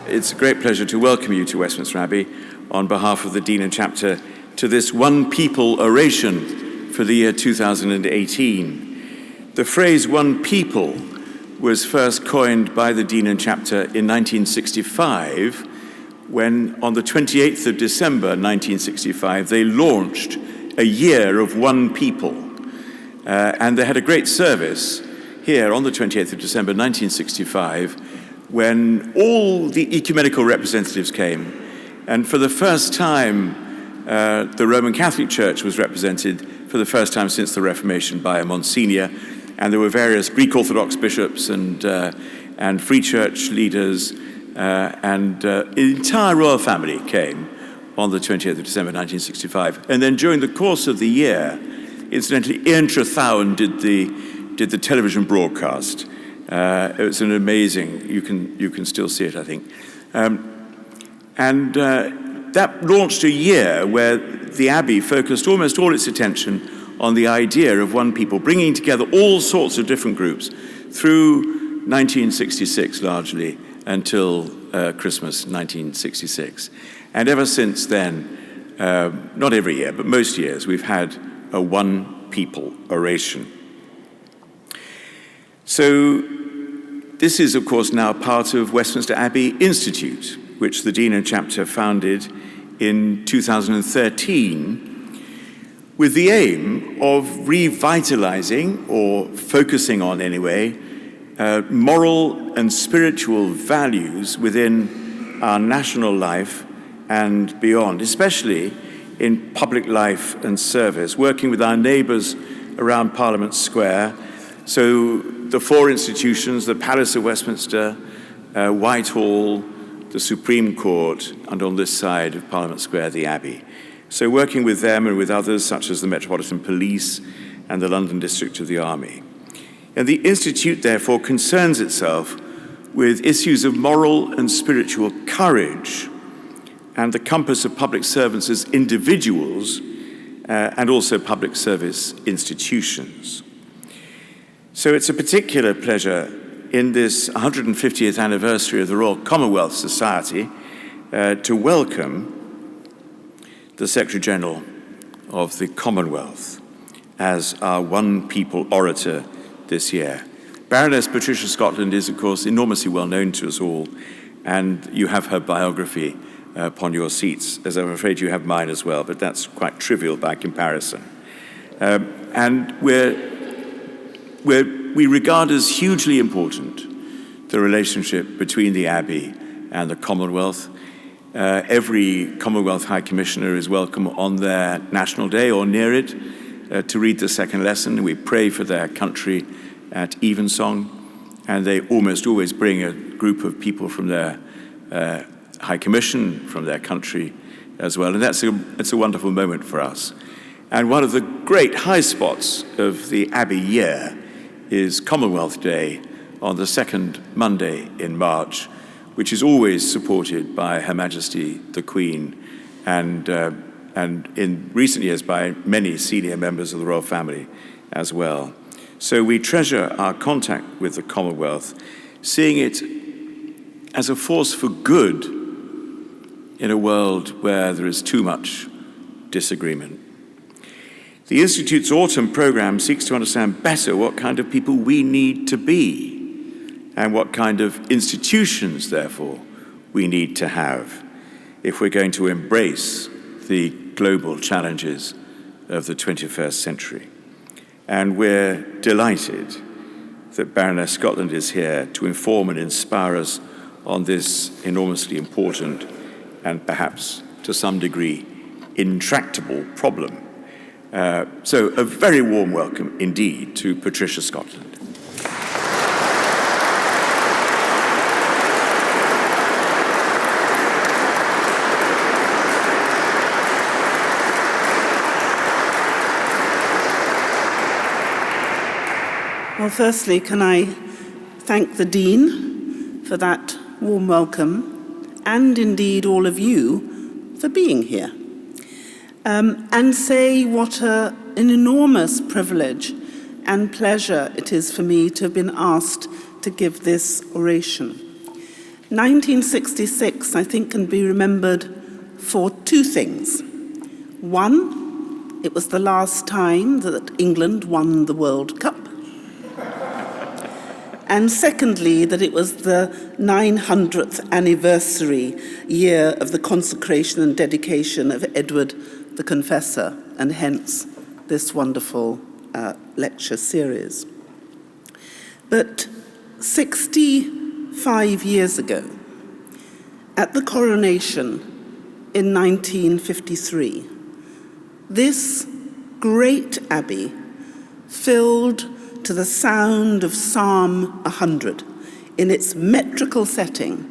It's a great pleasure to welcome you to Westminster Abbey on behalf of the Dean and Chapter to this One People Oration for the year 2018. The phrase One People was first coined by the Dean and Chapter in 1965 when, on the 28th of December 1965, they launched a year of One People. And they had a great service here on the 28th of December 1965 when all the ecumenical representatives came. And for the first time, the Roman Catholic Church was represented for the first time since the Reformation by a Monsignor. And there were various Greek Orthodox bishops and Free Church leaders, and the entire royal family came on the 20th of December 1965. And then during the course of the year, incidentally, Ian Trethowan did the television broadcast. It was an amazing, you can still see it, I think. That launched a year where the Abbey focused almost all its attention on the idea of one people, bringing together all sorts of different groups through 1966 largely until Christmas 1966. And ever since then, not every year, but most years, we've had a One People Oration. So this is, of course, now part of Westminster Abbey Institute, which the Dean and Chapter founded in 2013 with the aim of revitalizing, or focusing on anyway, moral and spiritual values within our national life and beyond, especially in public life and service, working with our neighbours around Parliament Square. So the four institutions, the Palace of Westminster, Whitehall, the Supreme Court, and on this side of Parliament Square, the Abbey. So working with them and with others, such as the Metropolitan Police and the London District of the Army. And the Institute, therefore, concerns itself with issues of moral and spiritual courage and the compass of public servants as individuals and also public service institutions. So it's a particular pleasure in this 150th anniversary of the Royal Commonwealth Society to welcome the Secretary-General of the Commonwealth as our One People orator this year. Baroness Patricia Scotland is, of course, enormously well known to us all, and you have her biography upon your seats, as I'm afraid you have mine as well, but that's quite trivial by comparison. And we regard as hugely important the relationship between the Abbey and the Commonwealth. Every Commonwealth High Commissioner is welcome on their National Day or near it to read the second lesson. We pray for their country at evensong, and they almost always bring a group of people from their High Commission, from their country as well. And it's a wonderful moment for us. And one of the great high spots of the Abbey year is Commonwealth Day on the second Monday in March, which is always supported by Her Majesty the Queen and in recent years by many senior members of the royal family as well. So we treasure our contact with the Commonwealth, seeing it as a force for good in a world where there is too much disagreement. The Institute's autumn program seeks to understand better what kind of people we need to be and what kind of institutions, therefore, we need to have if we're going to embrace the global challenges of the 21st century. And we're delighted that Baroness Scotland is here to inform and inspire us on this enormously important and perhaps to some degree intractable problem. So a very warm welcome indeed to Patricia Scotland. Well, firstly, can I thank the Dean for that warm welcome, and indeed all of you for being here. And say what an enormous privilege and pleasure it is for me to have been asked to give this oration. 1966, I think, can be remembered for two things. One, it was the last time that England won the World Cup. And secondly, that it was the 900th anniversary year of the consecration and dedication of Edward the Confessor, and hence this wonderful lecture series. But 65 years ago, at the coronation in 1953, this great abbey, filled to the sound of Psalm 100 in its metrical setting,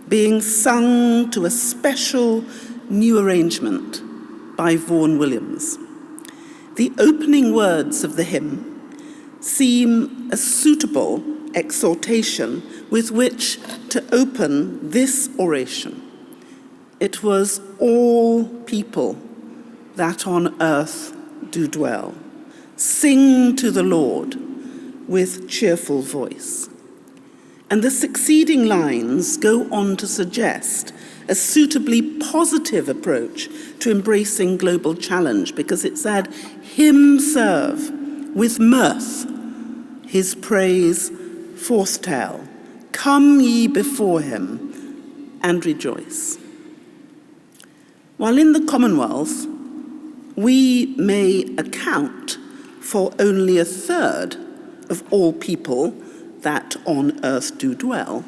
being sung to a special new arrangement by Vaughan Williams. The opening words of the hymn seem a suitable exhortation with which to open this oration. It was all people that on earth do dwell, sing to the Lord with cheerful voice. And the succeeding lines go on to suggest a suitably positive approach to embracing global challenge, because it said, "Him serve with mirth, his praise forthtell. Come ye before him and rejoice." While in the Commonwealth, we may account for only a third of all people that on earth do dwell,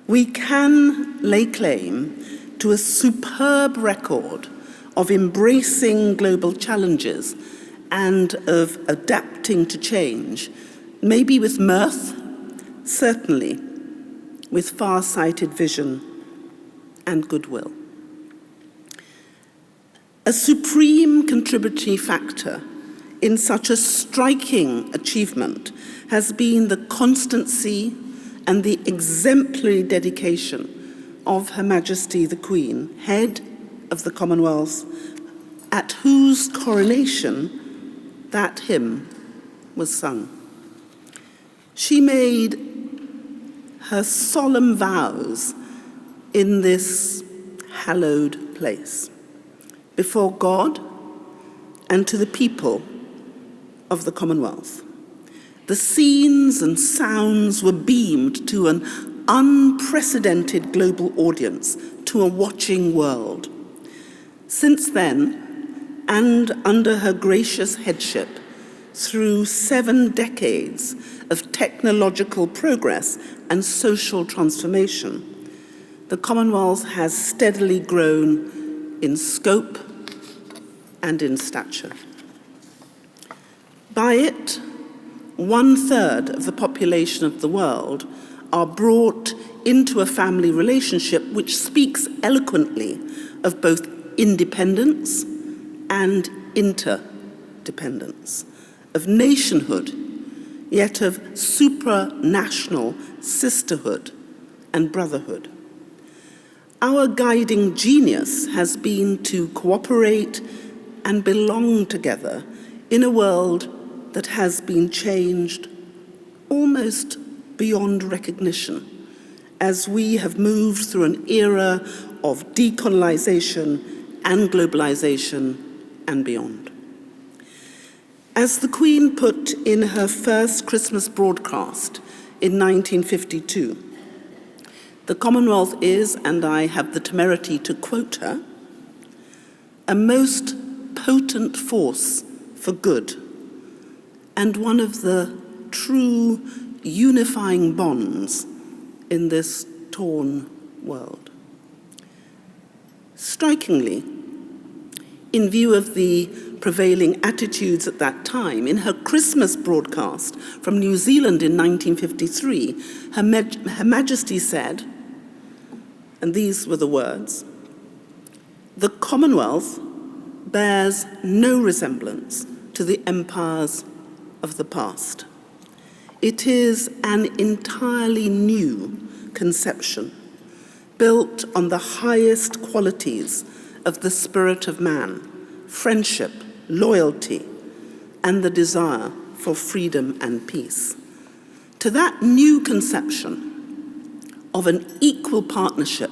we can lay claim to a superb record of embracing global challenges and of adapting to change, maybe with mirth, certainly with far-sighted vision and goodwill. A supreme contributory factor in such a striking achievement has been the constancy and the exemplary dedication of Her Majesty the Queen, head of the Commonwealth, at whose coronation that hymn was sung. She made her solemn vows in this hallowed place, before God and to the people of the Commonwealth. The scenes and sounds were beamed to an unprecedented global audience, to a watching world. Since then, and under her gracious headship, through 7 decades of technological progress and social transformation, the Commonwealth has steadily grown in scope and in stature. By it, 1/3 of the population of the world are brought into a family relationship which speaks eloquently of both independence and interdependence, of nationhood, yet of supranational sisterhood and brotherhood. Our guiding genius has been to cooperate and belong together in a world that has been changed almost beyond recognition, as we have moved through an era of decolonization and globalization and beyond. As the Queen put in her first Christmas broadcast in 1952, the Commonwealth is, and I have the temerity to quote her, a most potent force for good, and one of the true unifying bonds in this torn world. Strikingly, in view of the prevailing attitudes at that time, in her Christmas broadcast from New Zealand in 1953, Her Majesty said, and these were the words, "The Commonwealth bears no resemblance to the empires of the past. It is an entirely new conception, built on the highest qualities of the spirit of man, friendship, loyalty, and the desire for freedom and peace. To that new conception of an equal partnership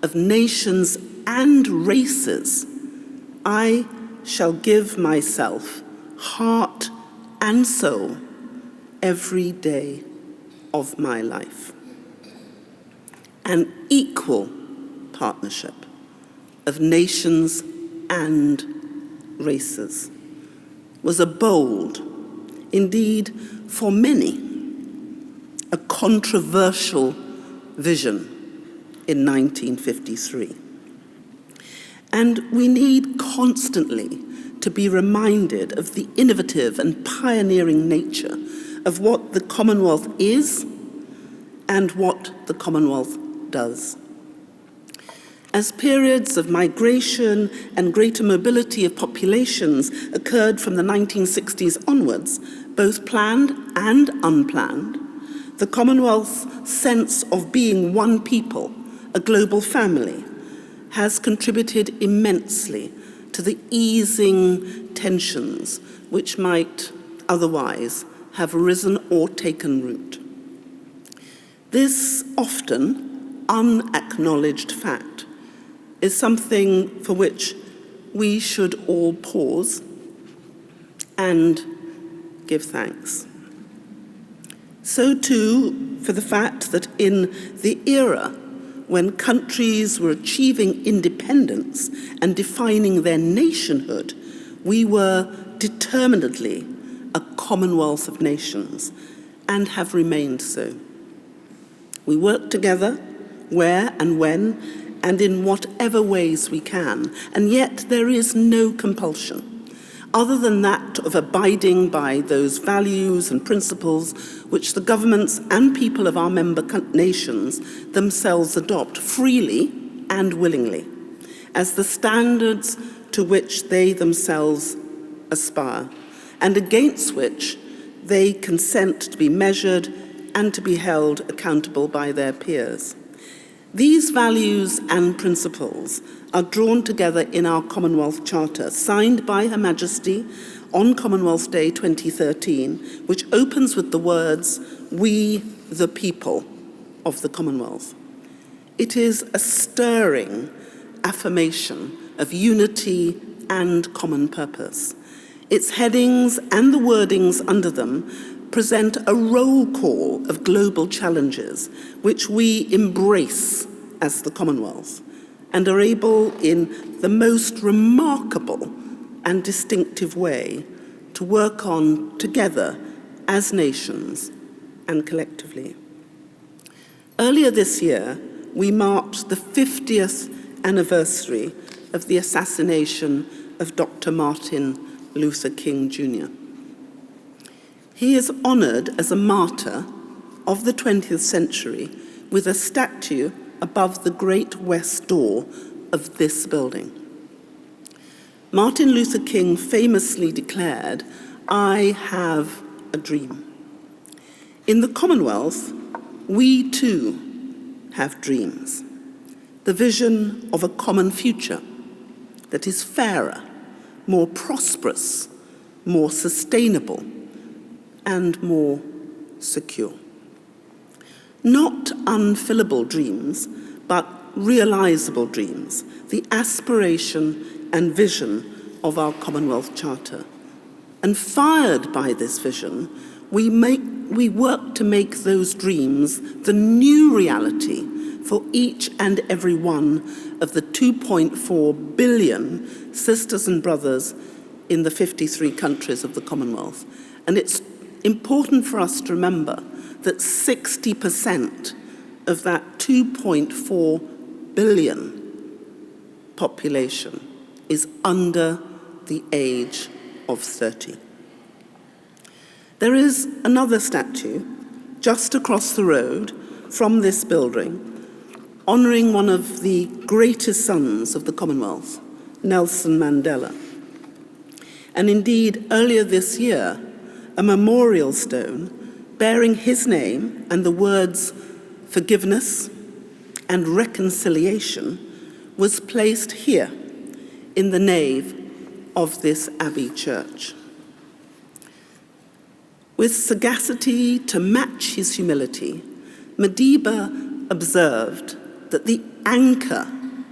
of nations and races, I shall give myself, heart and soul, every day of my life. An equal partnership of nations and races was a bold, indeed for many, a controversial vision in 1953. And we need constantly to be reminded of the innovative and pioneering nature of what the Commonwealth is and what the Commonwealth does. As periods of migration and greater mobility of populations occurred from the 1960s onwards, both planned and unplanned, the Commonwealth's sense of being one people, a global family, has contributed immensely to the easing tensions which might otherwise have arisen or taken root. This often unacknowledged fact is something for which we should all pause and give thanks. So too for the fact that in the era when countries were achieving independence and defining their nationhood, we were determinedly a Commonwealth of nations and have remained so. We work together where and when and in whatever ways we can, and yet there is no compulsion other than that of abiding by those values and principles which the governments and people of our member nations themselves adopt freely and willingly as the standards to which they themselves aspire, and against which they consent to be measured and to be held accountable by their peers. These values and principles are drawn together in our Commonwealth Charter, signed by Her Majesty on Commonwealth Day 2013, which opens with the words, "We, the people of the Commonwealth." It is a stirring affirmation of unity and common purpose. Its headings and the wordings under them present a roll call of global challenges which we embrace as the Commonwealth and are able in the most remarkable and distinctive way to work on together as nations and collectively. Earlier this year, we marked the 50th anniversary of the assassination of Dr. Martin Luther King Jr. He is honored as a martyr of the 20th century with a statue above the great west door of this building. Martin Luther King famously declared, "I have a dream." In the Commonwealth, we too have dreams. The vision of a common future that is fairer, more prosperous, more sustainable, and more secure. Not unfillable dreams, but realizable dreams, the aspiration and vision of our Commonwealth Charter. And fired by this vision, we work to make those dreams the new reality for each and every one of the 2.4 billion sisters and brothers in the 53 countries of the Commonwealth. And it's important for us to remember that 60% of that 2.4 billion population is under the age of 30. There is another statue just across the road from this building, honouring one of the greatest sons of the Commonwealth, Nelson Mandela. And indeed, earlier this year, a memorial stone bearing his name and the words forgiveness and reconciliation was placed here in the nave of this Abbey church. With sagacity to match his humility, Madiba observed that the anchor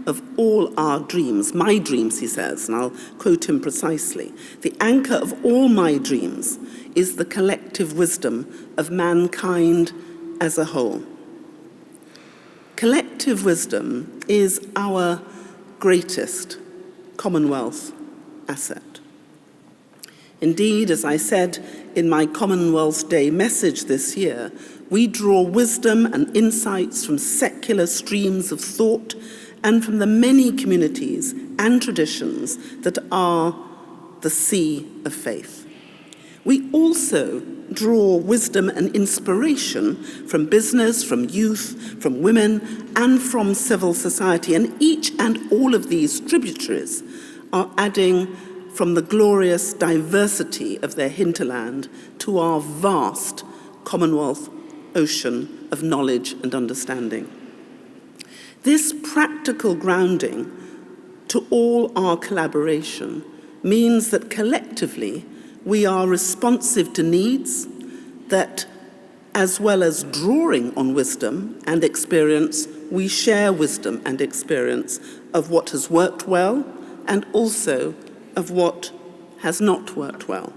of all our dreams, my dreams, he says, and I'll quote him precisely, the anchor of all my dreams is the collective wisdom of mankind as a whole. Collective wisdom is our greatest Commonwealth asset. Indeed, as I said in my Commonwealth Day message this year, we draw wisdom and insights from secular streams of thought and from the many communities and traditions that are the sea of faith. We also draw wisdom and inspiration from business, from youth, from women, and from civil society. And each and all of these tributaries are adding from the glorious diversity of their hinterland to our vast Commonwealth ocean of knowledge and understanding. This practical grounding to all our collaboration means that collectively we are responsive to needs, that as well as drawing on wisdom and experience, we share wisdom and experience of what has worked well and also of what has not worked well.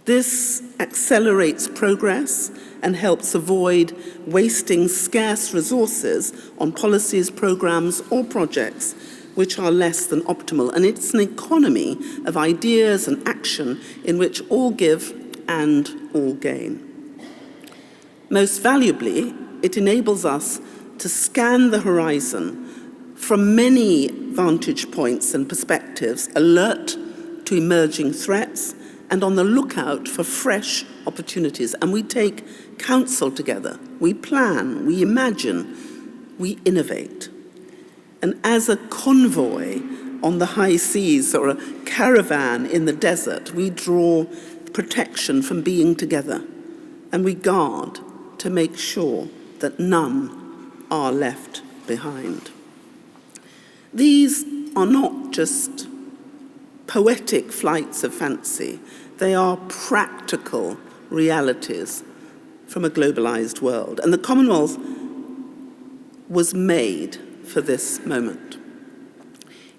This accelerates progress and helps avoid wasting scarce resources on policies, programs, or projects which are less than optimal. And it's an economy of ideas and action in which all give and all gain. Most valuably, it enables us to scan the horizon from many vantage points and perspectives, alert to emerging threats, and on the lookout for fresh opportunities. And we take counsel together, we plan, we imagine, we innovate. And as a convoy on the high seas or a caravan in the desert, we draw protection from being together, and we guard to make sure that none are left behind. These are not just poetic flights of fancy, they are practical realities from a globalized world. And the Commonwealth was made for this moment.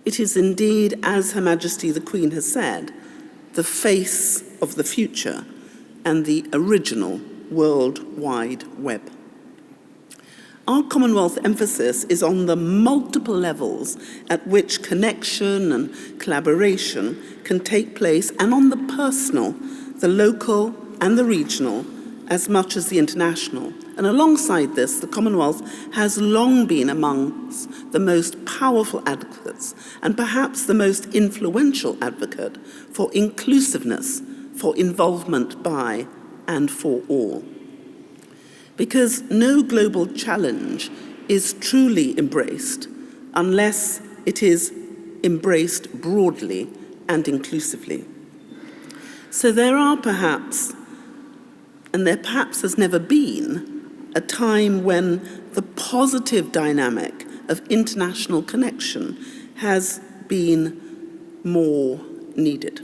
It is indeed, as Her Majesty the Queen has said, the face of the future and the original World Wide Web. Our Commonwealth emphasis is on the multiple levels at which connection and collaboration can take place, and on the personal, the local and the regional, as much as the international. And alongside this, the Commonwealth has long been amongst the most powerful advocates and perhaps the most influential advocate for inclusiveness, for involvement by and for all. Because no global challenge is truly embraced unless it is embraced broadly and inclusively. So there are perhaps, and there perhaps has never been, a time when the positive dynamic of international connection has been more needed.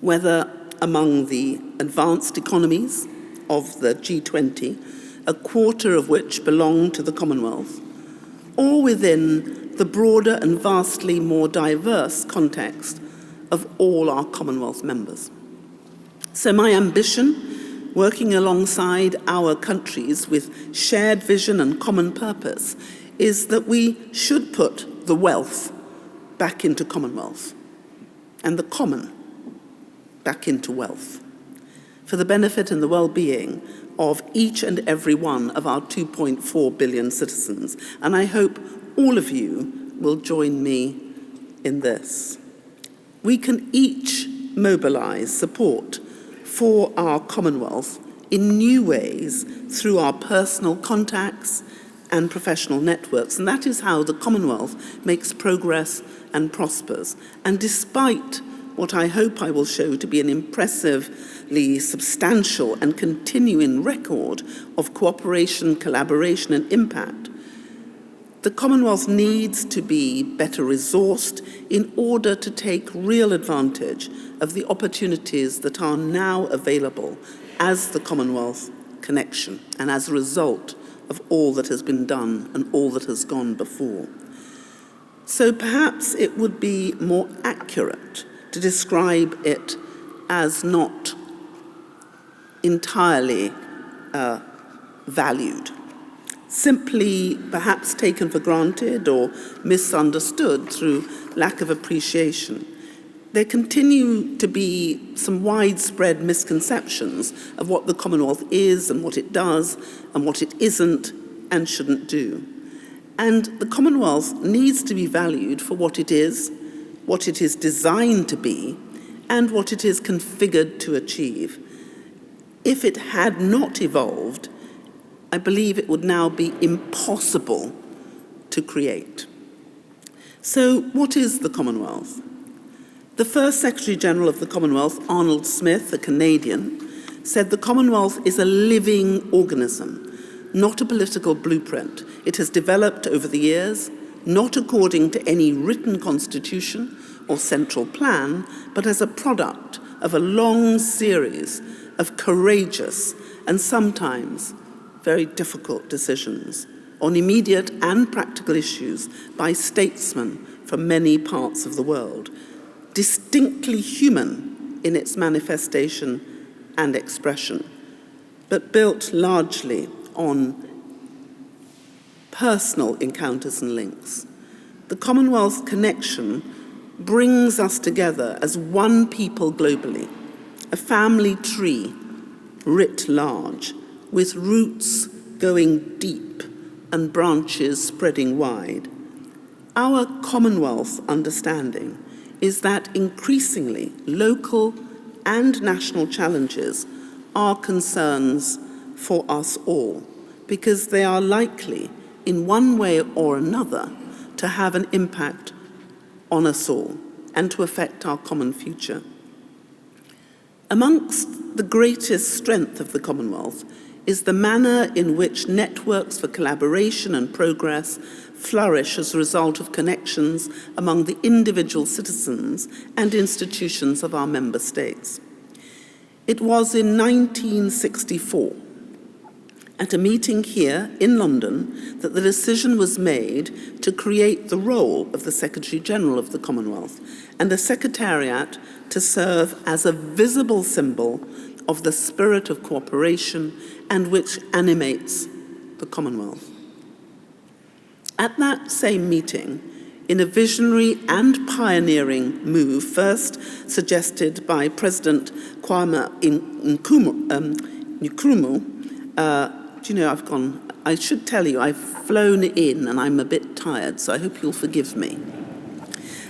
Whether among the advanced economies of the G20, a quarter of which belong to the Commonwealth, or within the broader and vastly more diverse context of all our Commonwealth members. So my ambition, working alongside our countries with shared vision and common purpose, is that we should put the wealth back into Commonwealth and the common back into wealth, for the benefit and the well-being of each and every one of our 2.4 billion citizens. And I hope all of you will join me in this. We can each mobilize support for our Commonwealth in new ways through our personal contacts and professional networks. And that is how the Commonwealth makes progress and prospers. And despite what I hope I will show to be an impressively substantial and continuing record of cooperation, collaboration, and impact, the Commonwealth needs to be better resourced in order to take real advantage of the opportunities that are now available as the Commonwealth connection and as a result of all that has been done and all that has gone before. So perhaps it would be more accurate to describe it as not entirely valued, simply perhaps taken for granted or misunderstood through lack of appreciation. There continue to be some widespread misconceptions of what the Commonwealth is and what it does and what it isn't and shouldn't do. And the Commonwealth needs to be valued for what it is designed to be, and what it is configured to achieve. If it had not evolved, I believe it would now be impossible to create. So what is the Commonwealth? The first Secretary-General of the Commonwealth, Arnold Smith, a Canadian, said the Commonwealth is a living organism, not a political blueprint. It has developed over the years, not according to any written constitution or central plan, but as a product of a long series of courageous and sometimes very difficult decisions on immediate and practical issues by statesmen from many parts of the world, distinctly human in its manifestation and expression, but built largely on personal encounters and links. The Commonwealth connection brings us together as one people globally, a family tree writ large, with roots going deep and branches spreading wide. Our Commonwealth understanding is that increasingly local and national challenges are concerns for us all, because they are likely, in one way or another, to have an impact on us all and to affect our common future. Amongst the greatest strength of the Commonwealth is the manner in which networks for collaboration and progress flourish as a result of connections among the individual citizens and institutions of our member states. It was in 1964, at a meeting here in London, that the decision was made to create the role of the Secretary-General of the Commonwealth and a secretariat to serve as a visible symbol of the spirit of cooperation and which animates the Commonwealth. At that same meeting, in a visionary and pioneering move, first suggested by President Kwame Nkrumah, I should tell you, I've flown in and I'm a bit tired, so I hope you'll forgive me,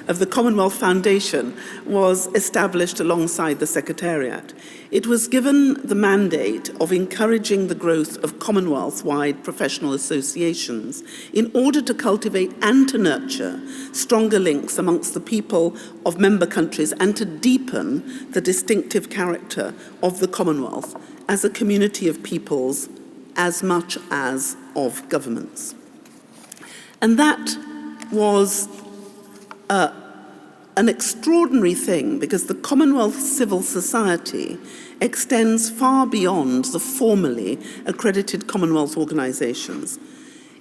of the Commonwealth Foundation was established alongside the Secretariat. It was given the mandate of encouraging the growth of Commonwealth-wide professional associations in order to cultivate and to nurture stronger links amongst the people of member countries and to deepen the distinctive character of the Commonwealth as a community of peoples as much as of governments. And that was an extraordinary thing, because the Commonwealth civil society extends far beyond the formally accredited Commonwealth organisations.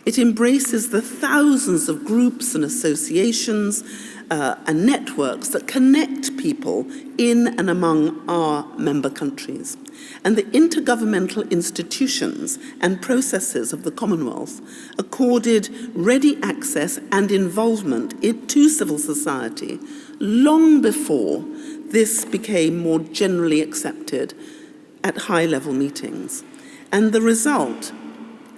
It embraces the thousands of groups and associations and networks that connect people in and among our member countries. And the intergovernmental institutions and processes of the Commonwealth accorded ready access and involvement to civil society long before this became more generally accepted at high-level meetings. And the result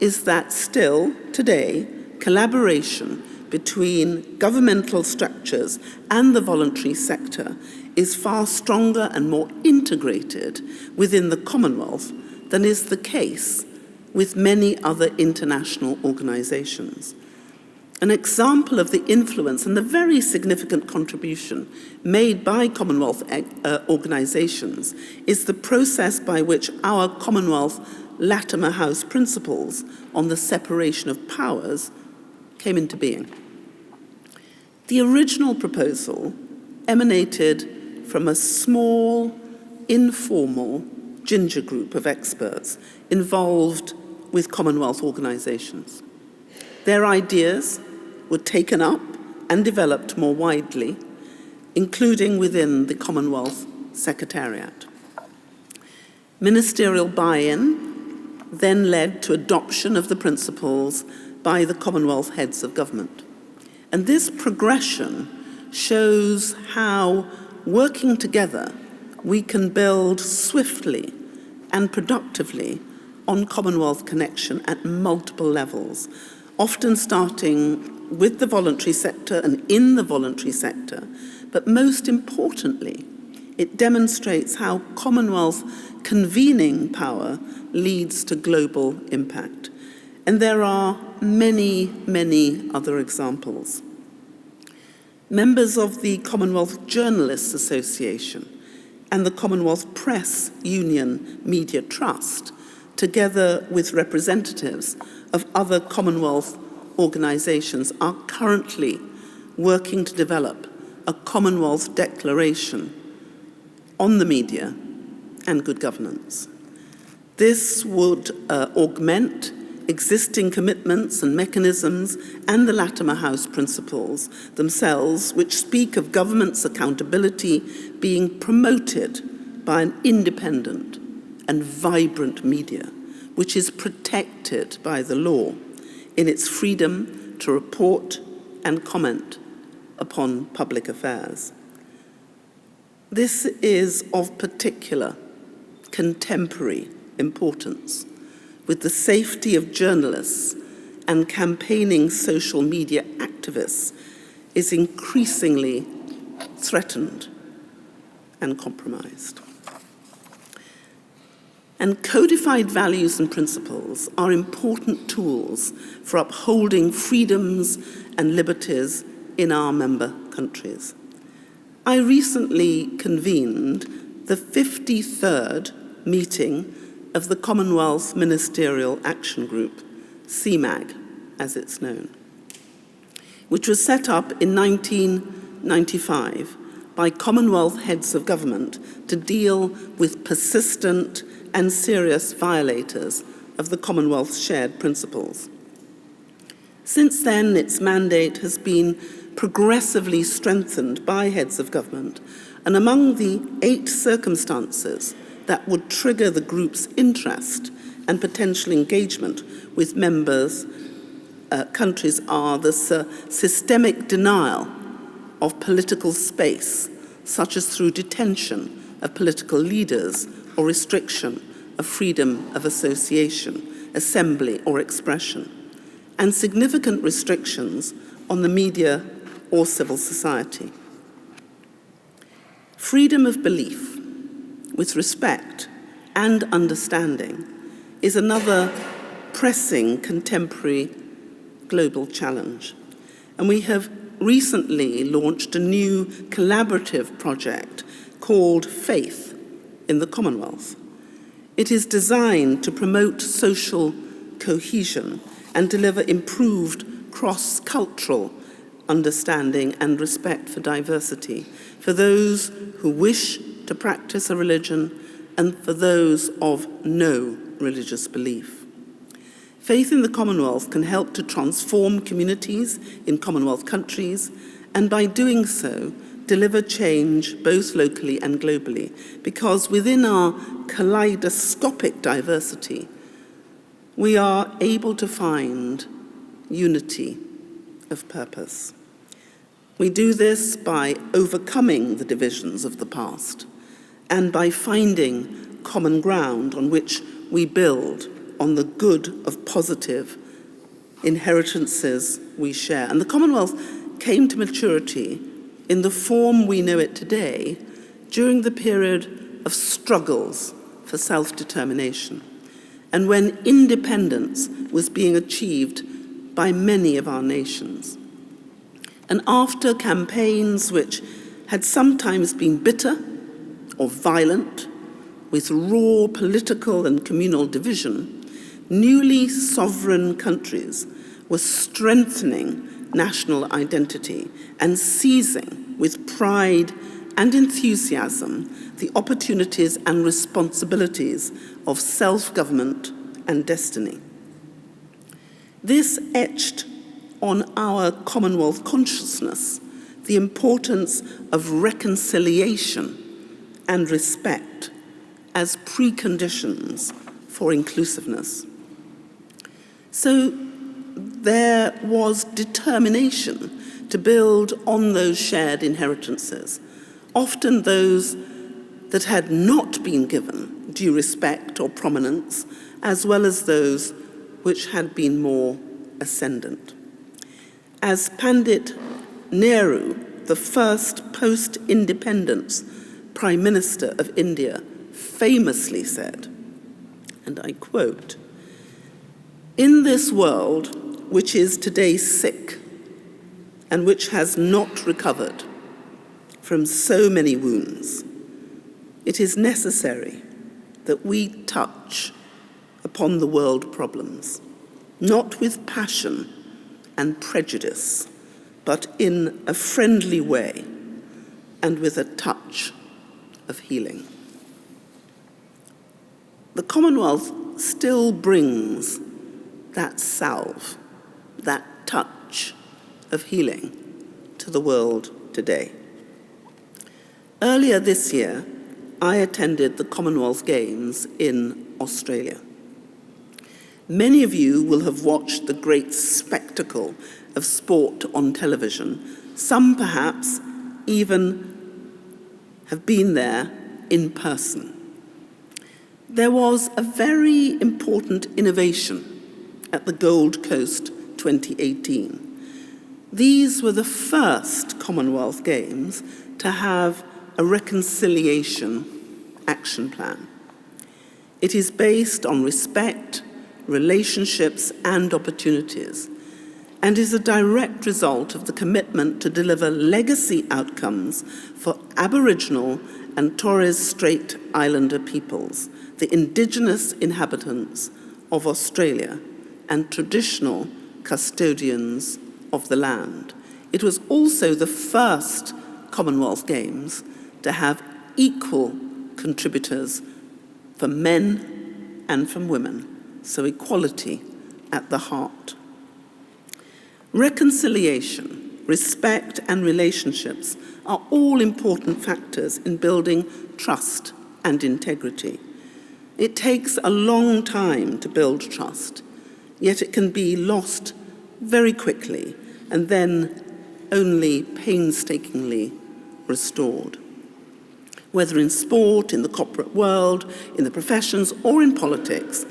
is that still, today, collaboration between governmental structures and the voluntary sector is far stronger and more integrated within the Commonwealth than is the case with many other international organisations. An example of the influence and the very significant contribution made by Commonwealth organisations is the process by which our Commonwealth Latimer House principles on the separation of powers came into being. The original proposal emanated from a small, informal ginger group of experts involved with Commonwealth organisations. Their ideas were taken up and developed more widely, including within the Commonwealth Secretariat. Ministerial buy-in then led to adoption of the principles by the Commonwealth heads of government. And this progression shows how, working together, we can build swiftly and productively on Commonwealth connection at multiple levels, often starting with the voluntary sector and in the voluntary sector. But most importantly, it demonstrates how Commonwealth convening power leads to global impact. And there are many, many other examples. Members of the Commonwealth Journalists Association and the Commonwealth Press Union Media Trust, together with representatives of other Commonwealth organisations, are currently working to develop a Commonwealth declaration on the media and good governance. This would augment existing commitments and mechanisms and the Latimer House principles themselves, which speak of government's accountability being promoted by an independent and vibrant media, which is protected by the law in its freedom to report and comment upon public affairs. This is of particular contemporary importance, with the safety of journalists and campaigning social media activists is increasingly threatened and compromised. And codified values and principles are important tools for upholding freedoms and liberties in our member countries. I recently convened the 53rd meeting of the Commonwealth Ministerial Action Group, CMAG, as it's known, which was set up in 1995 by Commonwealth heads of government to deal with persistent and serious violators of the Commonwealth's shared principles. Since then, its mandate has been progressively strengthened by heads of government, and among the 8 circumstances that would trigger the group's interest and potential engagement with members' countries are the systemic denial of political space, such as through detention of political leaders or restriction of freedom of association, assembly, or expression, and significant restrictions on the media or civil society. Freedom of belief, with respect and understanding, is another pressing contemporary global challenge. And we have recently launched a new collaborative project called Faith in the Commonwealth. It is designed to promote social cohesion and deliver improved cross-cultural understanding and respect for diversity for those who wish to practice a religion and for those of no religious belief. Faith in the Commonwealth can help to transform communities in Commonwealth countries, and by doing so, deliver change both locally and globally, because within our kaleidoscopic diversity, we are able to find unity of purpose. We do this by overcoming the divisions of the past and by finding common ground on which we build on the good of positive inheritances we share. And the Commonwealth came to maturity in the form we know it today during the period of struggles for self-determination, and when independence was being achieved by many of our nations. And after campaigns which had sometimes been bitter or violent, with raw political and communal division, newly sovereign countries were strengthening national identity and seizing with pride and enthusiasm the opportunities and responsibilities of self-government and destiny. This etched on our Commonwealth consciousness the importance of reconciliation and respect as preconditions for inclusiveness. So there was determination to build on those shared inheritances, often those that had not been given due respect or prominence, as well as those which had been more ascendant. As Pandit Nehru, the first post-independence Prime Minister of India, famously said, and I quote, "In this world which is today sick and which has not recovered from so many wounds, it is necessary that we touch upon the world problems, not with passion and prejudice, but in a friendly way and with a touch of healing." The Commonwealth still brings that salve, that touch of healing to the world today. Earlier this year, I attended the Commonwealth Games in Australia. Many of you will have watched the great spectacle of sport on television. Some perhaps even have been there in person. There was a very important innovation at the Gold Coast 2018. These were the first Commonwealth Games to have a reconciliation action plan. It is based on respect, relationships, and opportunities, and is a direct result of the commitment to deliver legacy outcomes for Aboriginal and Torres Strait Islander peoples, the indigenous inhabitants of Australia and traditional custodians of the land. It was also the first Commonwealth Games to have equal contributors from men and from women, so equality at the heart. Reconciliation, respect, and relationships are all important factors in building trust and integrity. It takes a long time to build trust, yet it can be lost very quickly and then only painstakingly restored. Whether in sport, in the corporate world, in the professions, or in politics,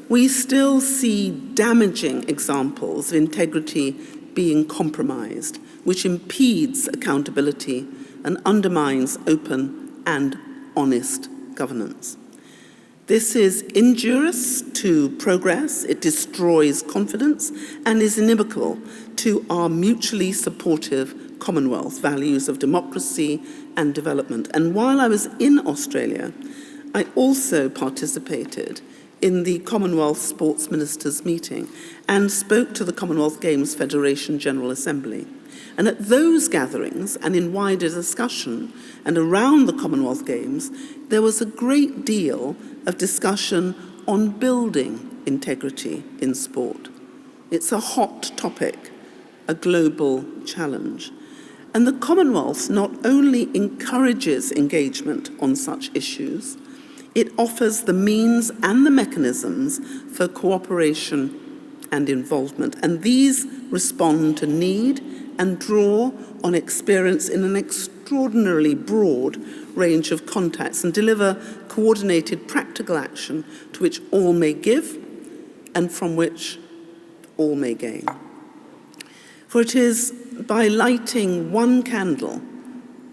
we still see damaging examples of integrity being compromised, which impedes accountability and undermines open and honest governance. This is injurious to progress, it destroys confidence, and is inimical to our mutually supportive Commonwealth values of democracy and development. And while I was in Australia, I also participated in the Commonwealth Sports Ministers' meeting and spoke to the Commonwealth Games Federation General Assembly. And at those gatherings and in wider discussion and around the Commonwealth Games, there was a great deal of discussion on building integrity in sport. It's a hot topic, a global challenge. And the Commonwealth not only encourages engagement on such issues, it offers the means and the mechanisms for cooperation and involvement. And these respond to need and draw on experience in an extraordinarily broad range of contexts and deliver coordinated practical action to which all may give and from which all may gain. For it is by lighting one candle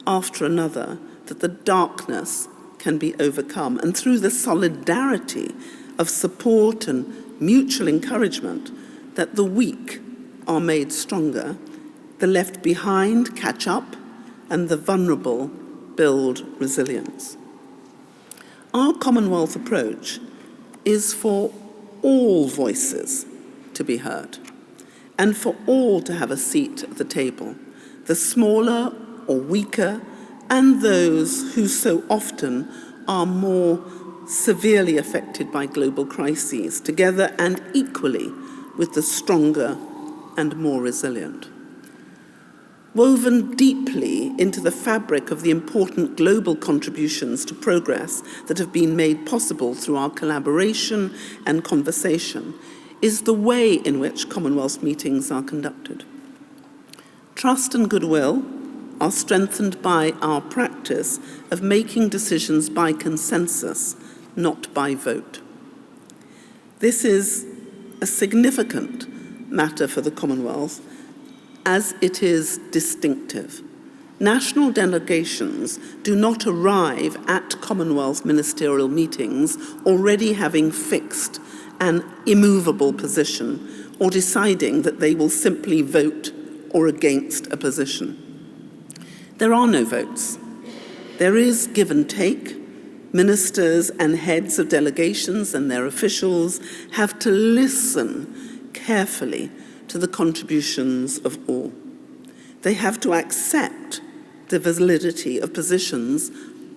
after another that the darkness can be overcome, and through the solidarity of support and mutual encouragement that the weak are made stronger, the left behind catch up, and the vulnerable build resilience. Our Commonwealth approach is for all voices to be heard, and for all to have a seat at the table, the smaller or weaker, and those who so often are more severely affected by global crises, together and equally with the stronger and more resilient. Woven deeply into the fabric of the important global contributions to progress that have been made possible through our collaboration and conversation is the way in which Commonwealth meetings are conducted. Trust and goodwill are strengthened by our practice of making decisions by consensus, not by vote. This is a significant matter for the Commonwealth, as it is distinctive. National delegations do not arrive at Commonwealth ministerial meetings already having fixed an immovable position or deciding that they will simply vote or against a position. There are no votes. There is give and take. Ministers and heads of delegations and their officials have to listen carefully to the contributions of all. They have to accept the validity of positions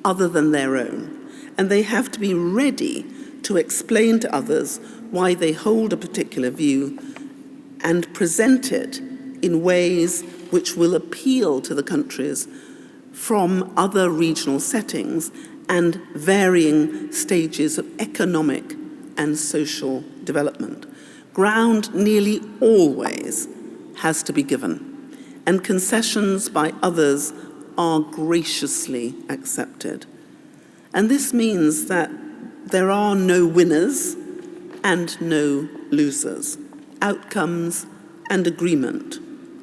other than their own, and they have to be ready to explain to others why they hold a particular view and present it in ways which will appeal to the countries from other regional settings and varying stages of economic and social development. Ground nearly always has to be given, and concessions by others are graciously accepted. And this means that there are no winners and no losers. Outcomes and agreement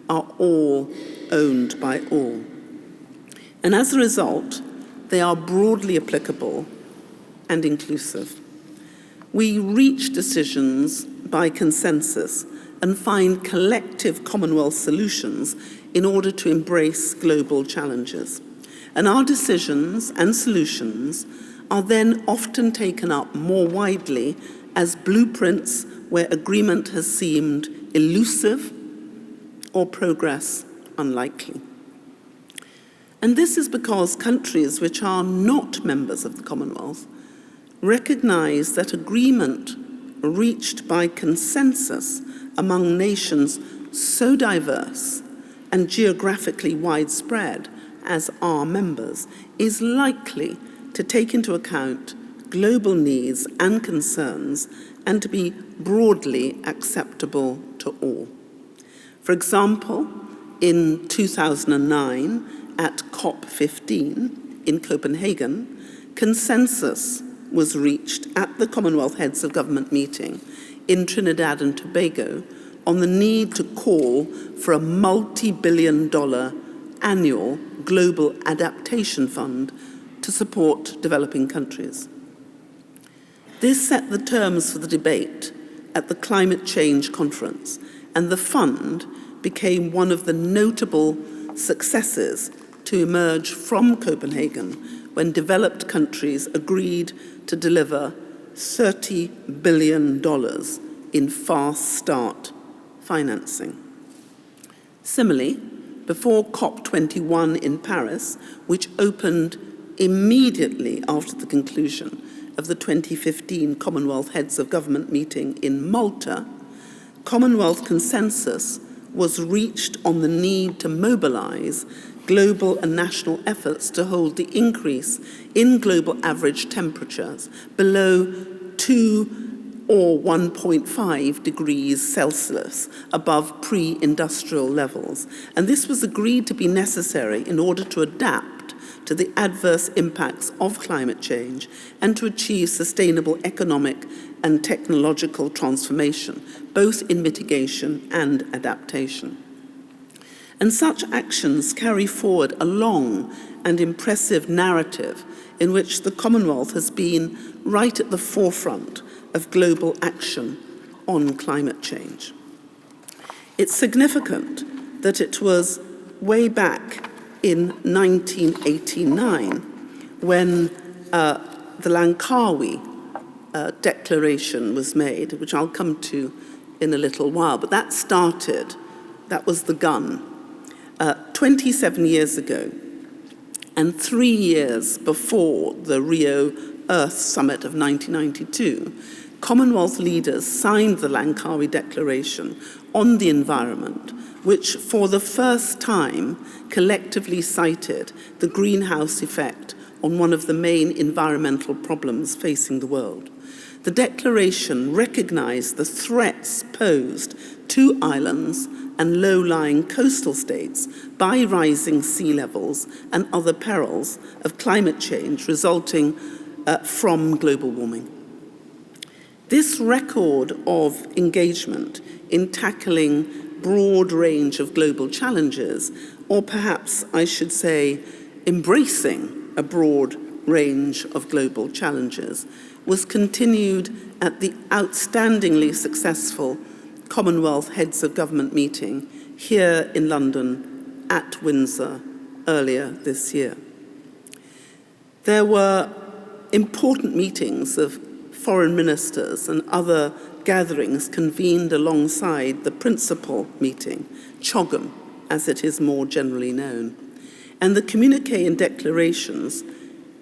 are all owned by all. And as a result, they are broadly applicable and inclusive. We reach decisions by consensus and find collective Commonwealth solutions in order to embrace global challenges. And our decisions and solutions are then often taken up more widely as blueprints where agreement has seemed elusive or progress unlikely. And this is because countries which are not members of the Commonwealth recognize that agreement reached by consensus among nations so diverse and geographically widespread as our members is likely to take into account global needs and concerns and to be broadly acceptable to all. For example, in 2009 at COP15 in Copenhagen, consensus was reached at the Commonwealth Heads of Government meeting in Trinidad and Tobago on the need to call for a multi-billion-dollar annual global adaptation fund to support developing countries. This set the terms for the debate at the Climate Change Conference, and the fund became one of the notable successes to emerge from Copenhagen when developed countries agreed to deliver $30 billion in fast start financing. Similarly, before COP21 in Paris, which opened immediately after the conclusion of the 2015 Commonwealth Heads of Government meeting in Malta, Commonwealth consensus was reached on the need to mobilize global and national efforts to hold the increase in global average temperatures below 2 or 1.5 degrees Celsius above pre-industrial levels. And this was agreed to be necessary in order to adapt to the adverse impacts of climate change and to achieve sustainable economic and technological transformation, both in mitigation and adaptation. And such actions carry forward a long and impressive narrative in which the Commonwealth has been right at the forefront of global action on climate change. It's significant that it was way back in 1989 when the Langkawi Declaration was made, which I'll come to in a little while, but that was the gun. 27 years ago, and 3 years before the Rio Earth Summit of 1992, Commonwealth leaders signed the Langkawi Declaration on the environment, which for the first time collectively cited the greenhouse effect on one of the main environmental problems facing the world. The declaration recognized the threats posed to islands and low-lying coastal states by rising sea levels and other perils of climate change resulting from global warming. This record of engagement in tackling broad range of global challenges, or perhaps I should say embracing a broad range of global challenges, was continued at the outstandingly successful Commonwealth Heads of Government meeting here in London at Windsor earlier this year. There were important meetings of foreign ministers and other gatherings convened alongside the principal meeting, CHOGM, as it is more generally known. And the communiqué and declarations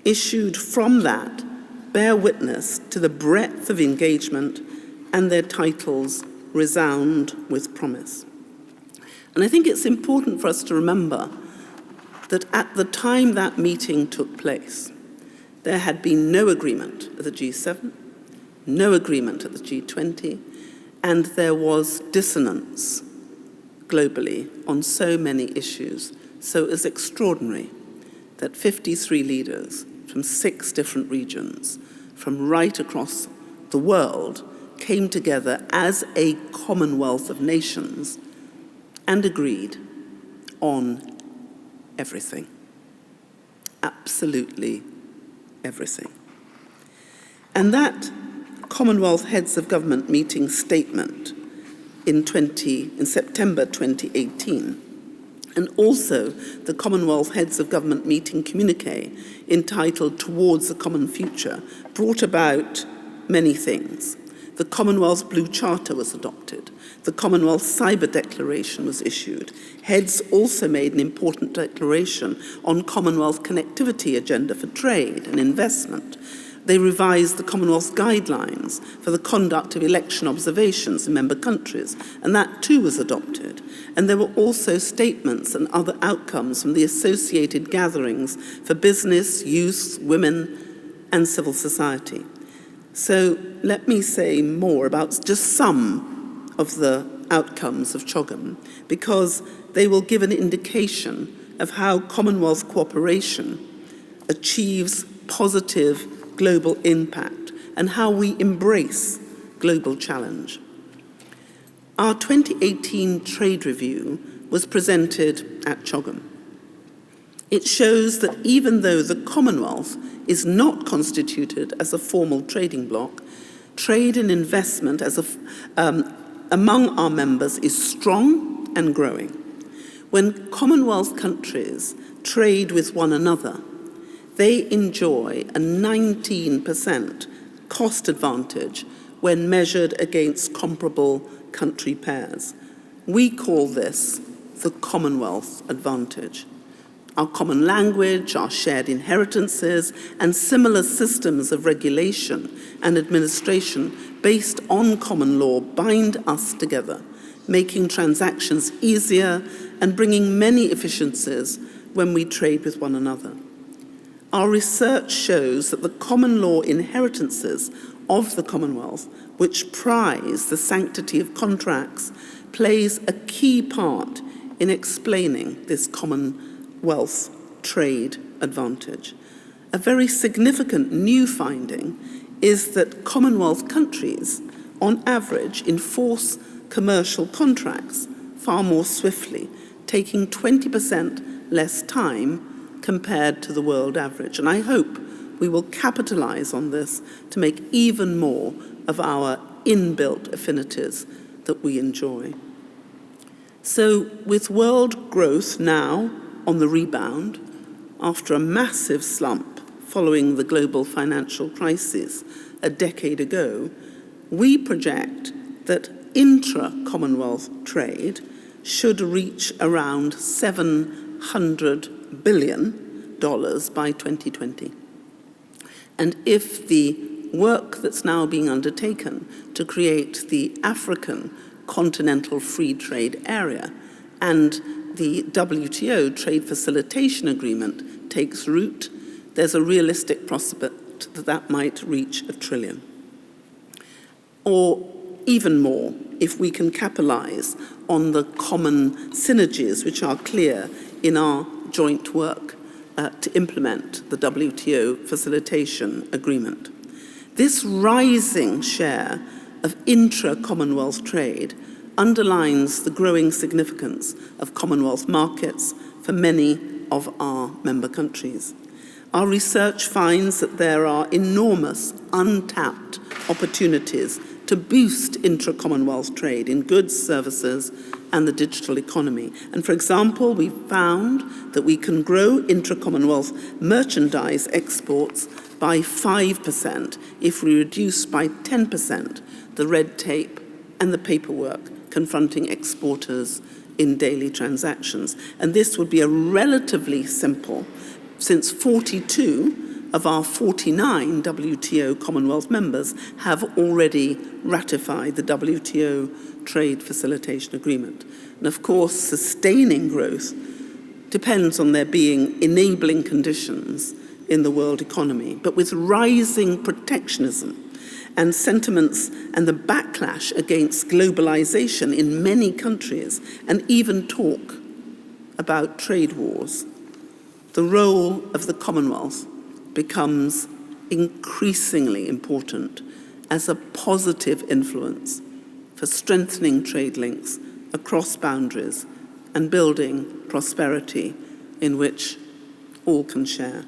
issued from that bear witness to the breadth of engagement, and their titles resound with promise. And I think it's important for us to remember that at the time that meeting took place, there had been no agreement at the G7, no agreement at the G20, and there was dissonance globally on so many issues. So it was extraordinary that 53 leaders from 6 different regions from right across the world came together as a Commonwealth of nations and agreed on everything. Absolutely everything. And that Commonwealth Heads of Government meeting statement in September 2018, and also the Commonwealth Heads of Government meeting communiqué entitled Towards a Common Future, brought about many things. The Commonwealth Blue Charter was adopted. The Commonwealth Cyber Declaration was issued. Heads also made an important declaration on Commonwealth connectivity agenda for trade and investment. They revised the Commonwealth guidelines for the conduct of election observations in member countries, and that too was adopted. And there were also statements and other outcomes from the associated gatherings for business, youth, women, and civil society. So let me say more about just some of the outcomes of CHOGM, because they will give an indication of how Commonwealth cooperation achieves positive global impact and how we embrace global challenge. Our 2018 trade review was presented at CHOGM. It shows that even though the Commonwealth is not constituted as a formal trading bloc, trade and investment among our members is strong and growing. When Commonwealth countries trade with one another, they enjoy a 19% cost advantage when measured against comparable country pairs. We call this the Commonwealth advantage. Our common language, our shared inheritances, and similar systems of regulation and administration based on common law bind us together, making transactions easier and bringing many efficiencies when we trade with one another. Our research shows that the common law inheritances of the Commonwealth, which prize the sanctity of contracts, plays a key part in explaining this Commonwealth trade advantage. A very significant new finding is that Commonwealth countries, on average, enforce commercial contracts far more swiftly, taking 20% less time compared to the world average. And I hope we will capitalize on this to make even more of our inbuilt affinities that we enjoy. So with world growth now on the rebound, after a massive slump following the global financial crisis a decade ago, we project that intra-Commonwealth trade should reach around $700 billion by 2020. And if the work that's now being undertaken to create the African Continental Free Trade Area and the WTO Trade Facilitation Agreement takes root, there's a realistic prospect that that might reach $1 trillion. Or even more, if we can capitalize on the common synergies which are clear in our joint work to implement the WTO Facilitation Agreement. This rising share of intra-Commonwealth trade underlines the growing significance of Commonwealth markets for many of our member countries. Our research finds that there are enormous untapped opportunities to boost intra-Commonwealth trade in goods, services, and the digital economy. And for example, we found that we can grow intra-Commonwealth merchandise exports by 5% if we reduce by 10% the red tape and the paperwork confronting exporters in daily transactions. And this would be a relatively simple, since 42 of our 49 WTO Commonwealth members have already ratified the WTO Trade Facilitation Agreement. And of course, sustaining growth depends on there being enabling conditions in the world economy. But with rising protectionism and sentiments and the backlash against globalization in many countries, and even talk about trade wars, the role of the Commonwealth becomes increasingly important as a positive influence for strengthening trade links across boundaries and building prosperity in which all can share.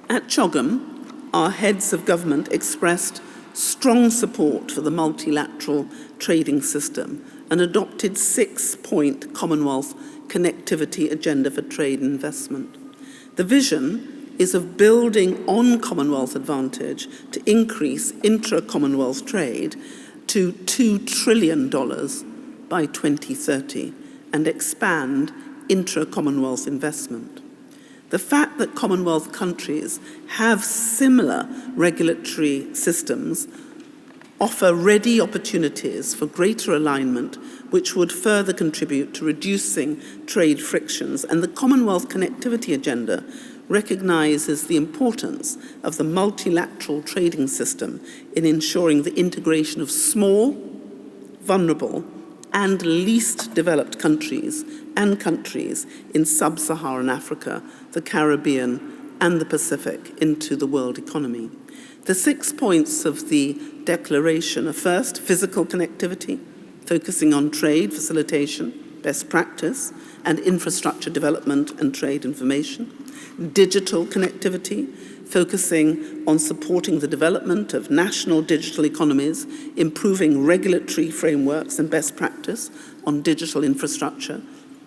At CHOGM, our heads of government expressed strong support for the multilateral trading system and adopted 6-point Commonwealth connectivity agenda for trade and investment. The vision is of building on Commonwealth advantage to increase intra-Commonwealth trade to $2 trillion by 2030 and expand intra-Commonwealth investment. The fact that Commonwealth countries have similar regulatory systems offer ready opportunities for greater alignment, which would further contribute to reducing trade frictions. And the Commonwealth Connectivity Agenda recognises the importance of the multilateral trading system in ensuring the integration of small, vulnerable, and least developed countries and countries in sub-Saharan Africa, the Caribbean, and the Pacific into the world economy. The 6 points of the declaration are first, physical connectivity, focusing on trade facilitation, best practice, and infrastructure development and trade information. Digital connectivity, focusing on supporting the development of national digital economies, improving regulatory frameworks and best practice on digital infrastructure.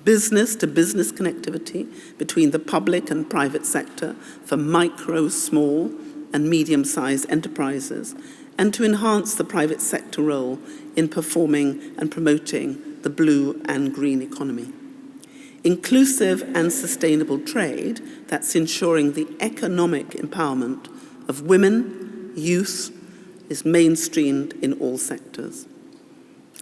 Business-to-business connectivity between the public and private sector for micro, small, and medium-sized enterprises, and to enhance the private sector role in performing and promoting the blue and green economy. Inclusive and sustainable trade, that's ensuring the economic empowerment of women, youth, is mainstreamed in all sectors.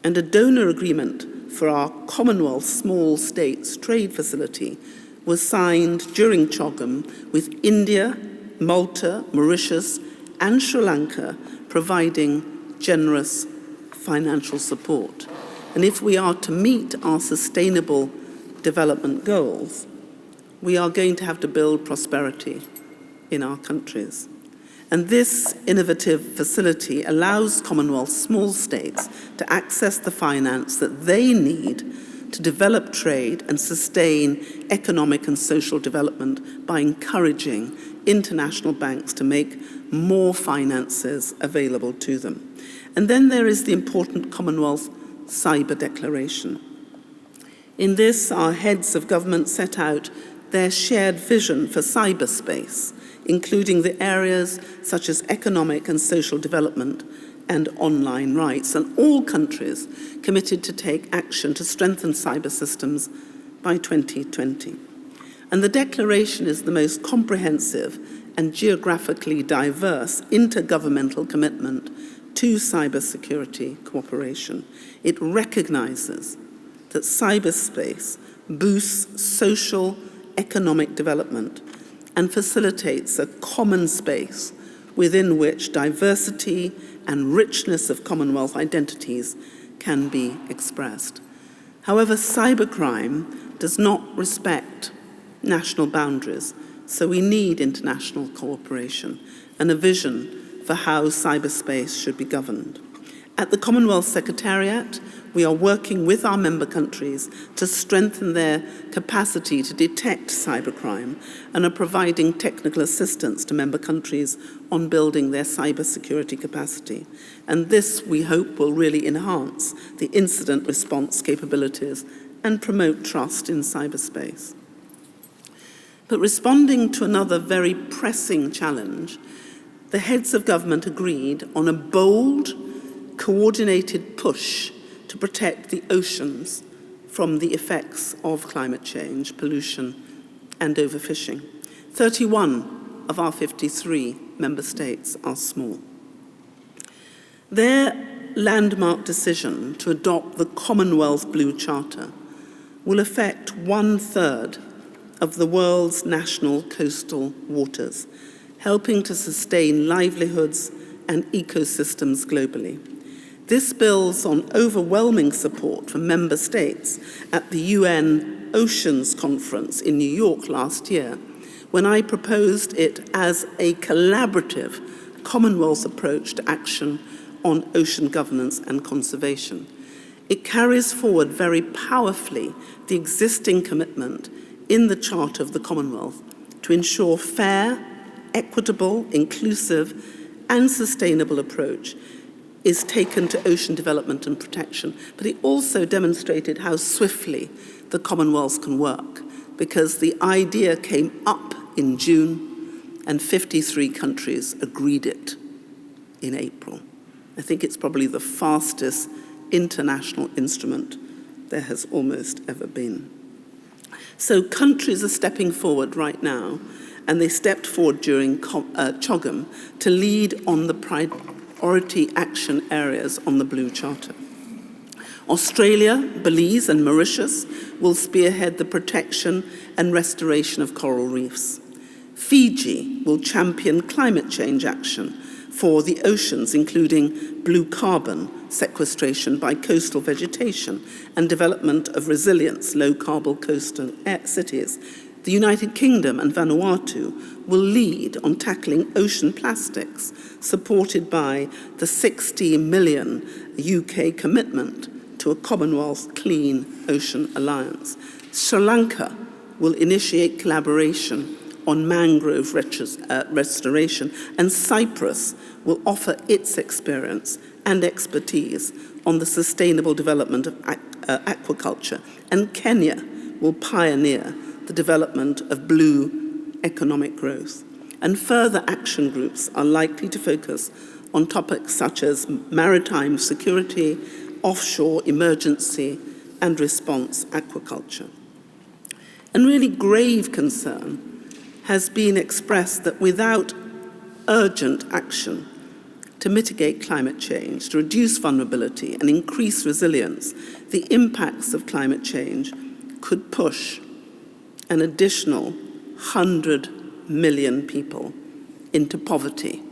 And a donor agreement for our Commonwealth Small States Trade Facility was signed during CHOGM with India, Malta, Mauritius, and Sri Lanka providing generous financial support. And if we are to meet our sustainable development goals, we are going to have to build prosperity in our countries. And this innovative facility allows Commonwealth small states to access the finance that they need to develop trade and sustain economic and social development by encouraging international banks to make more finances available to them. And then there is the important Commonwealth Cyber Declaration. In this, our heads of government set out their shared vision for cyberspace, including the areas such as economic and social development and online rights, and all countries committed to take action to strengthen cyber systems by 2020. And the declaration is the most comprehensive and geographically diverse intergovernmental commitment to cybersecurity cooperation. It recognizes that cyberspace boosts social, economic development and facilitates a common space within which diversity and richness of Commonwealth identities can be expressed. However, cybercrime does not respect national boundaries, so we need international cooperation and a vision for how cyberspace should be governed. At the Commonwealth Secretariat, we are working with our member countries to strengthen their capacity to detect cybercrime and are providing technical assistance to member countries on building their cybersecurity capacity. And this, we hope, will really enhance the incident response capabilities and promote trust in cyberspace. But responding to another very pressing challenge, the heads of government agreed on a bold, coordinated push to protect the oceans from the effects of climate change, pollution, and overfishing. 31 of our 53 member states are small. Their landmark decision to adopt the Commonwealth Blue Charter will affect 1/3 of the world's national coastal waters, helping to sustain livelihoods and ecosystems globally. This builds on overwhelming support from member states at the UN Oceans Conference in New York last year, when I proposed it as a collaborative Commonwealth approach to action on ocean governance and conservation. It carries forward very powerfully the existing commitment in the Charter of the Commonwealth to ensure fair, equitable, inclusive, and sustainable approach is taken to ocean development and protection. But it also demonstrated how swiftly the Commonwealth can work, because the idea came up in June and 53 countries agreed it in April. I think it's probably the fastest international instrument there has almost ever been. So countries are stepping forward right now, and they stepped forward during CHOGM to lead on the priority action areas on the Blue Charter. Australia, Belize, and Mauritius will spearhead the protection and restoration of coral reefs. Fiji will champion climate change action for the oceans, including blue carbon sequestration by coastal vegetation and development of resilient low-carbon coastal cities. The United Kingdom and Vanuatu will lead on tackling ocean plastics, supported by the 60 million UK commitment to a Commonwealth Clean Ocean Alliance. Sri Lanka will initiate collaboration on mangrove restoration, and Cyprus will offer its experience and expertise on the sustainable development of aquaculture, and Kenya will pioneer the development of blue economic growth. And further action groups are likely to focus on topics such as maritime security, offshore emergency and response aquaculture. And really grave concern has been expressed that without urgent action to mitigate climate change, to reduce vulnerability and increase resilience, the impacts of climate change could push an additional 100 million people into poverty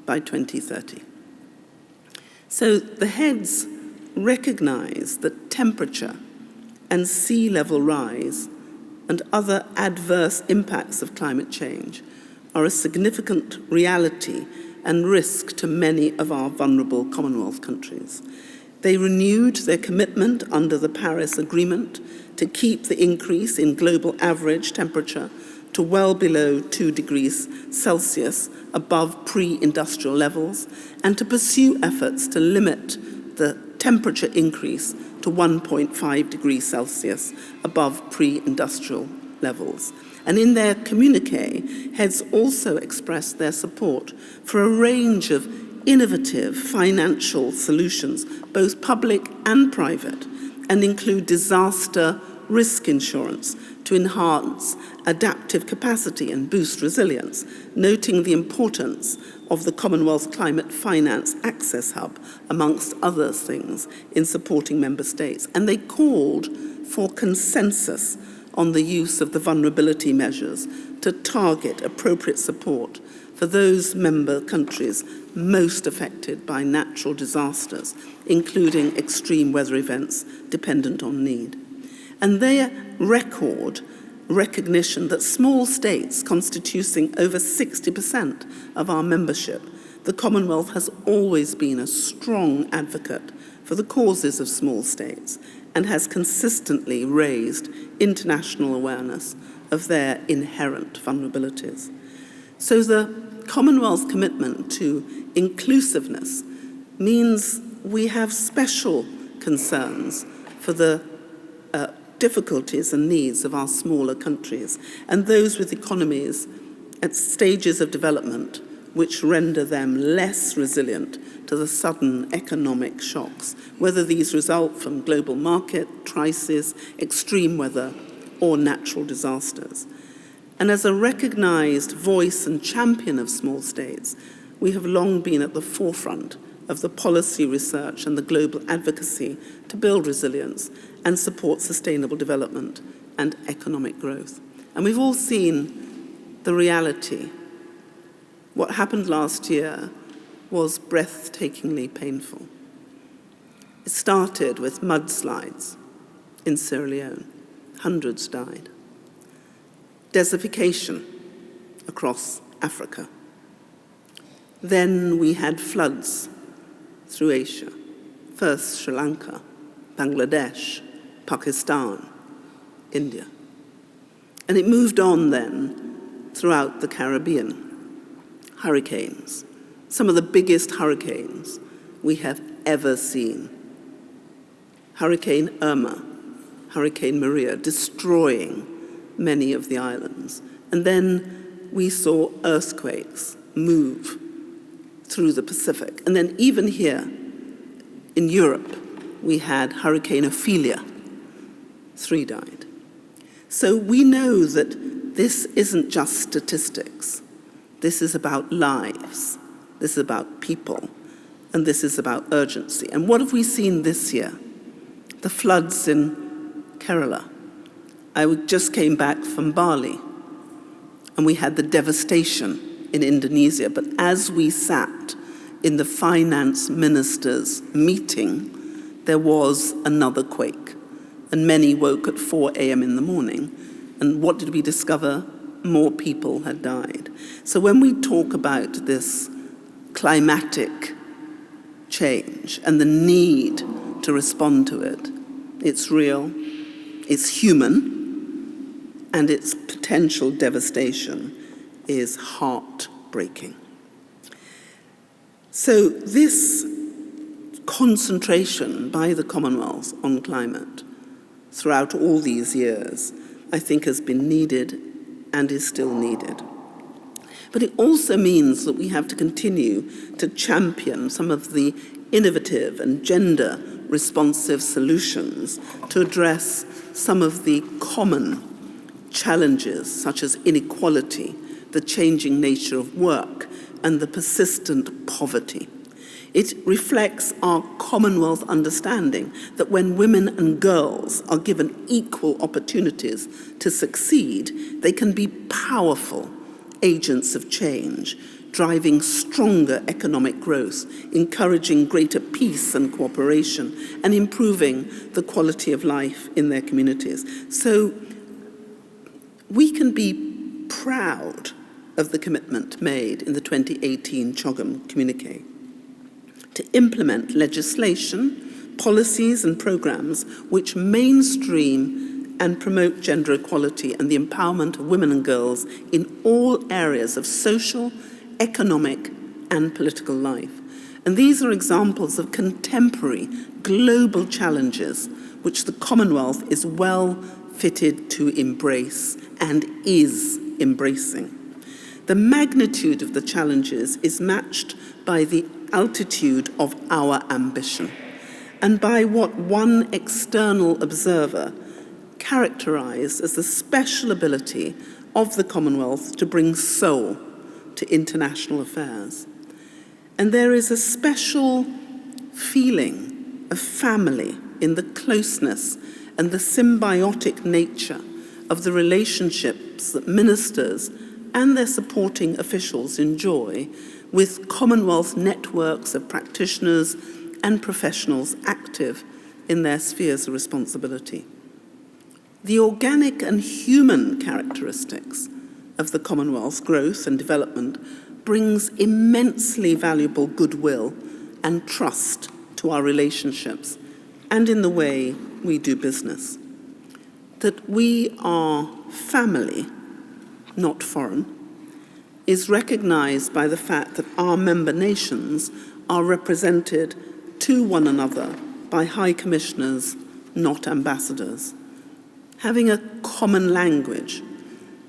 by 2030. So the heads recognize that temperature and sea level rise and other adverse impacts of climate change are a significant reality and risk to many of our vulnerable Commonwealth countries. They renewed their commitment under the Paris Agreement to keep the increase in global average temperature to well below 2 degrees Celsius above pre-industrial levels, and to pursue efforts to limit the temperature increase to 1.5 degrees Celsius above pre-industrial levels. And in their communiqué, heads also expressed their support for a range of innovative financial solutions, both public and private, and include disaster risk insurance to enhance adaptive capacity and boost resilience, noting the importance of the Commonwealth Climate Finance Access Hub, amongst other things, in supporting member states. And they called for consensus on the use of the vulnerability measures to target appropriate support for those member countries most affected by natural disasters, including extreme weather events dependent on need. And their recognition that small states constituting over 60% of our membership, the Commonwealth has always been a strong advocate for the causes of small states and has consistently raised international awareness of their inherent vulnerabilities. So the Commonwealth's commitment to inclusiveness means we have special concerns for the difficulties and needs of our smaller countries and those with economies at stages of development which render them less resilient to the sudden economic shocks, whether these result from global market crises, extreme weather, or natural disasters. And as a recognized voice and champion of small states, we have long been at the forefront of the policy research and the global advocacy to build resilience and support sustainable development and economic growth. And we've all seen the reality. What happened last year was breathtakingly painful. It started with mudslides in Sierra Leone. Hundreds died. Desertification across Africa. Then we had floods through Asia. First Sri Lanka, Bangladesh, Pakistan, India. And it moved on then throughout the Caribbean. Hurricanes, some of the biggest hurricanes we have ever seen. Hurricane Irma, Hurricane Maria, destroying many of the islands. And then we saw earthquakes move through the Pacific. And then even here in Europe, we had Hurricane Ophelia. 3 died. So we know that this isn't just statistics. This is about lives, this is about people, and this is about urgency. And what have we seen this year? The floods in Kerala. I just came back from Bali, and we had the devastation in Indonesia. But as we sat in the finance ministers' meeting, there was another quake, and many woke at 4 a.m. in the morning. And what did we discover? More people had died. So when we talk about this climatic change and the need to respond to it, it's real, it's human, and its potential devastation is heartbreaking. So this concentration by the Commonwealth on climate throughout all these years, I think, has been needed and is still needed. But it also means that we have to continue to champion some of the innovative and gender-responsive solutions to address some of the common challenges, such as inequality, the changing nature of work, and the persistent poverty. It reflects our Commonwealth understanding that when women and girls are given equal opportunities to succeed, they can be powerful agents of change, driving stronger economic growth, encouraging greater peace and cooperation, and improving the quality of life in their communities. So we can be proud of the commitment made in the 2018 CHOGM communiqué to implement legislation, policies and programs which mainstream and promote gender equality and the empowerment of women and girls in all areas of social, economic and political life. And these are examples of contemporary global challenges which the Commonwealth is well fitted to embrace and is embracing. The magnitude of the challenges is matched by the altitude of our ambition and by what one external observer characterised as the special ability of the Commonwealth to bring soul to international affairs. And there is a special feeling of family in the closeness and the symbiotic nature of the relationships that ministers and their supporting officials enjoy with Commonwealth networks of practitioners and professionals active in their spheres of responsibility. The organic and human characteristics of the Commonwealth's growth and development brings immensely valuable goodwill and trust to our relationships and in the way we do business. That we are family, not foreign, is recognised by the fact that our member nations are represented to one another by high commissioners, not ambassadors. Having a common language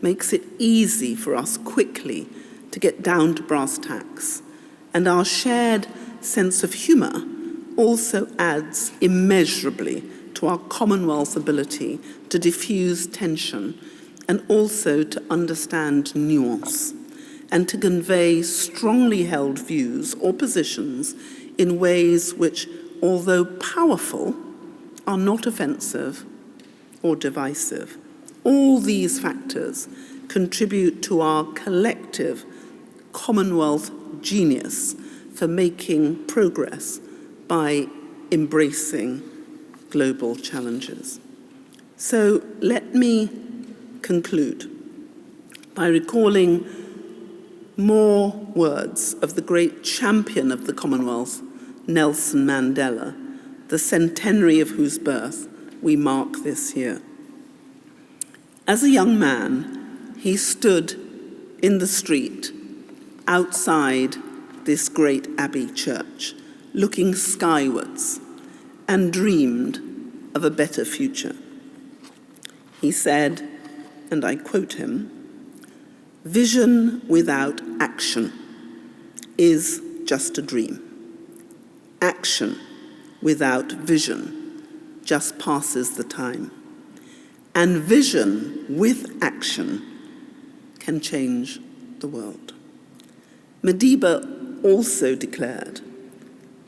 makes it easy for us quickly to get down to brass tacks, and our shared sense of humour also adds immeasurably to our Commonwealth ability to diffuse tension and also to understand nuance and to convey strongly held views or positions in ways which, although powerful, are not offensive or divisive. All these factors contribute to our collective Commonwealth genius for making progress by embracing global challenges. So let me conclude by recalling more words of the great champion of the Commonwealth, Nelson Mandela, the centenary of whose birth we mark this year. As a young man, he stood in the street outside this great Abbey church, looking skywards, and dreamed of a better future. He said, and I quote him, "Vision without action is just a dream. Action without vision just passes the time. And vision with action can change the world." Madiba also declared,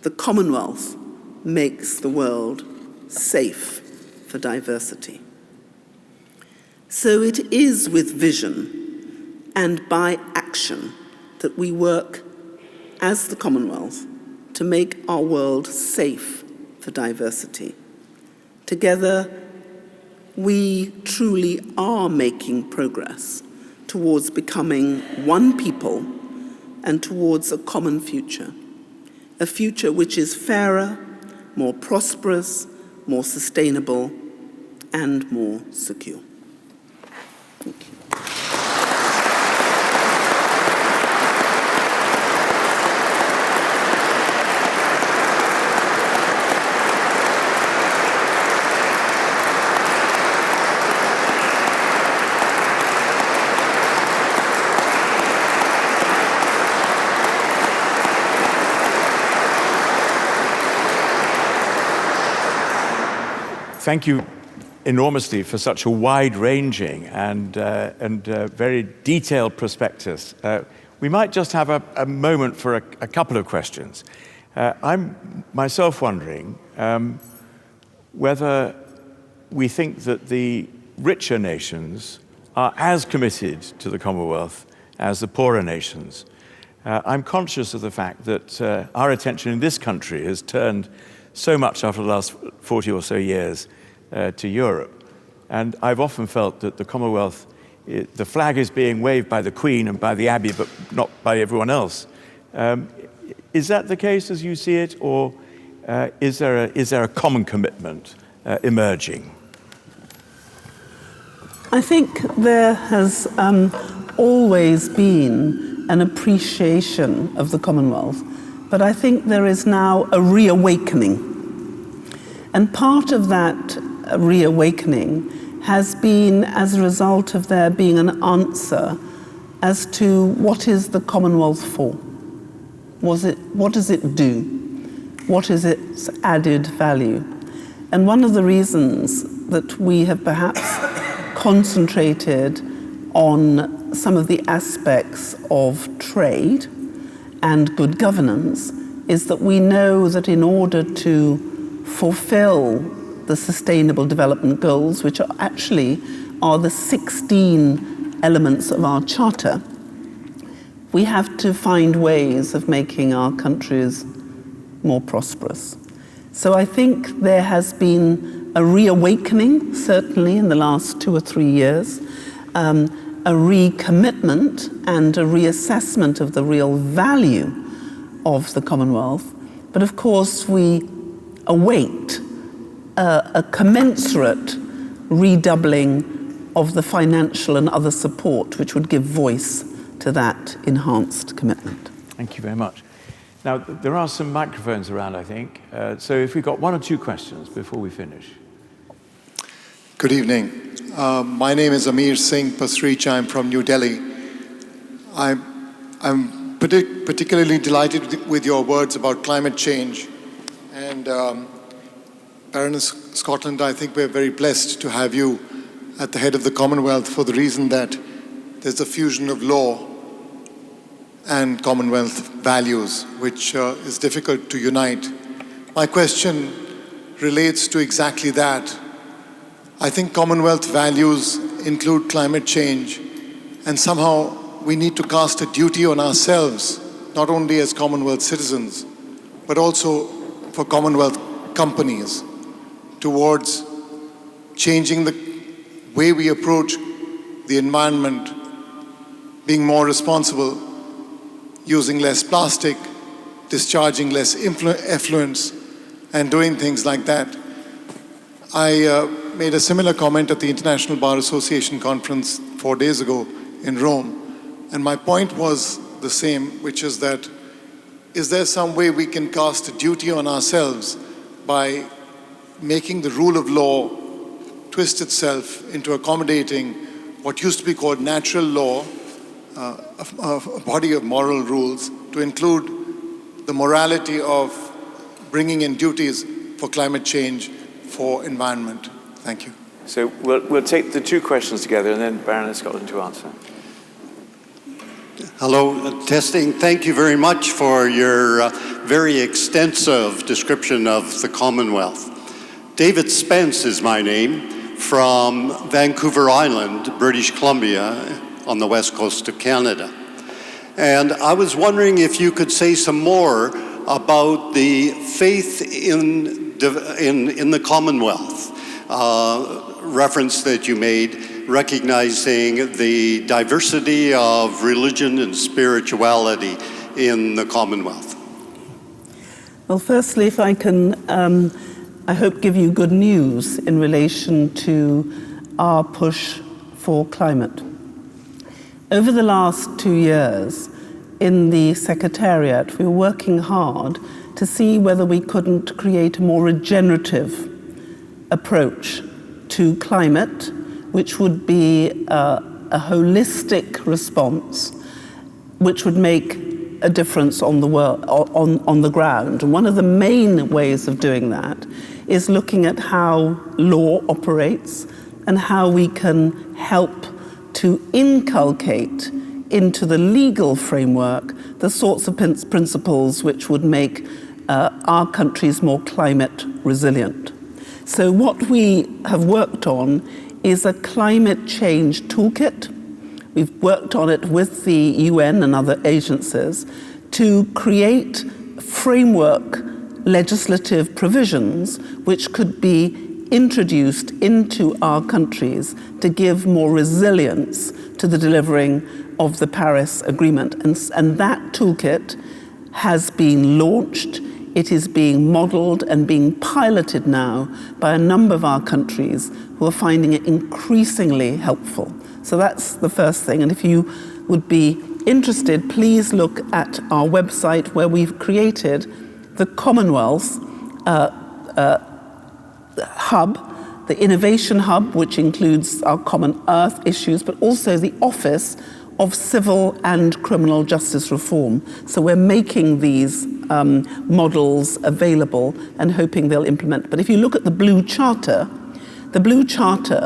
"The Commonwealth makes the world safe for diversity." So it is with vision and by action that we work as the Commonwealth to make our world safe for diversity. Together, we truly are making progress towards becoming one people and towards a common future, a future which is fairer, more prosperous, more sustainable, and more secure. Thank you. Thank you enormously for such a wide-ranging and very detailed prospectus. We might just have a moment for a couple of questions. I'm myself wondering whether we think that the richer nations are as committed to the Commonwealth as the poorer nations. I'm conscious of the fact that our attention in this country has turned so much after the last 40 or so years to Europe. And I've often felt that the Commonwealth, the flag is being waved by the Queen and by the Abbey, but not by everyone else. Is that the case as you see it, or is there a common commitment emerging? I think there has always been an appreciation of the Commonwealth, but I think there is now a reawakening. And part of that reawakening has been as a result of there being an answer as to what is the Commonwealth for? What does it do? What is its added value? And one of the reasons that we have perhaps concentrated on some of the aspects of trade and good governance is that we know that in order to fulfill the Sustainable Development Goals, which are the 16 elements of our charter, we have to find ways of making our countries more prosperous. So I think there has been a reawakening, certainly in the last 2 or 3 years, a recommitment and a reassessment of the real value of the Commonwealth. But of course, we await a commensurate redoubling of the financial and other support which would give voice to that enhanced commitment. Thank you very much. Now, there are some microphones around, I think. So if we've got 1 or 2 questions before we finish. Good evening. My name is Amir Singh Pasrich. I'm from New Delhi. I'm particularly delighted with your words about climate change. And Baroness Scotland, I think we're very blessed to have you at the head of the Commonwealth for the reason that there's a fusion of law and Commonwealth values, which is difficult to unite. My question relates to exactly that. I think Commonwealth values include climate change, and somehow we need to cast a duty on ourselves, not only as Commonwealth citizens, but also for Commonwealth companies, towards changing the way we approach the environment, being more responsible, using less plastic, discharging less effluents, and doing things like that. I made a similar comment at the International Bar Association conference 4 days ago in Rome, and my point was the same, which is that, is there some way we can cast a duty on ourselves by making the rule of law twist itself into accommodating what used to be called natural law, a body of moral rules, to include the morality of bringing in duties for climate change, for environment? Thank you. So we'll take the 2 questions together and then Baroness Scotland to answer. Hello, testing. Thank you very much for your very extensive description of the Commonwealth. David Spence is my name, from Vancouver Island, British Columbia, on the west coast of Canada. And I was wondering if you could say some more about the faith in the Commonwealth, reference that you made, recognizing the diversity of religion and spirituality in the Commonwealth. Well, firstly, if I can, I hope give you good news in relation to our push for climate. Over the last 2 years, in the Secretariat, we were working hard to see whether we couldn't create a more regenerative approach to climate, which would be a holistic response, which would make a difference on the ground. And one of the main ways of doing that is looking at how law operates and how we can help to inculcate into the legal framework the sorts of principles which would make our countries more climate resilient. So what we have worked on is a climate change toolkit. We've worked on it with the UN and other agencies to create framework legislative provisions which could be introduced into our countries to give more resilience to the delivering of the Paris Agreement. And that toolkit has been launched. It is being modeled and being piloted now by a number of our countries who are finding it increasingly helpful. So that's the first thing. And if you would be interested, please look at our website where we've created the Commonwealth hub, the innovation hub, which includes our common earth issues, but also the Office of Civil and Criminal Justice Reform. So we're making these models available and hoping they'll implement. But if you look at the Blue Charter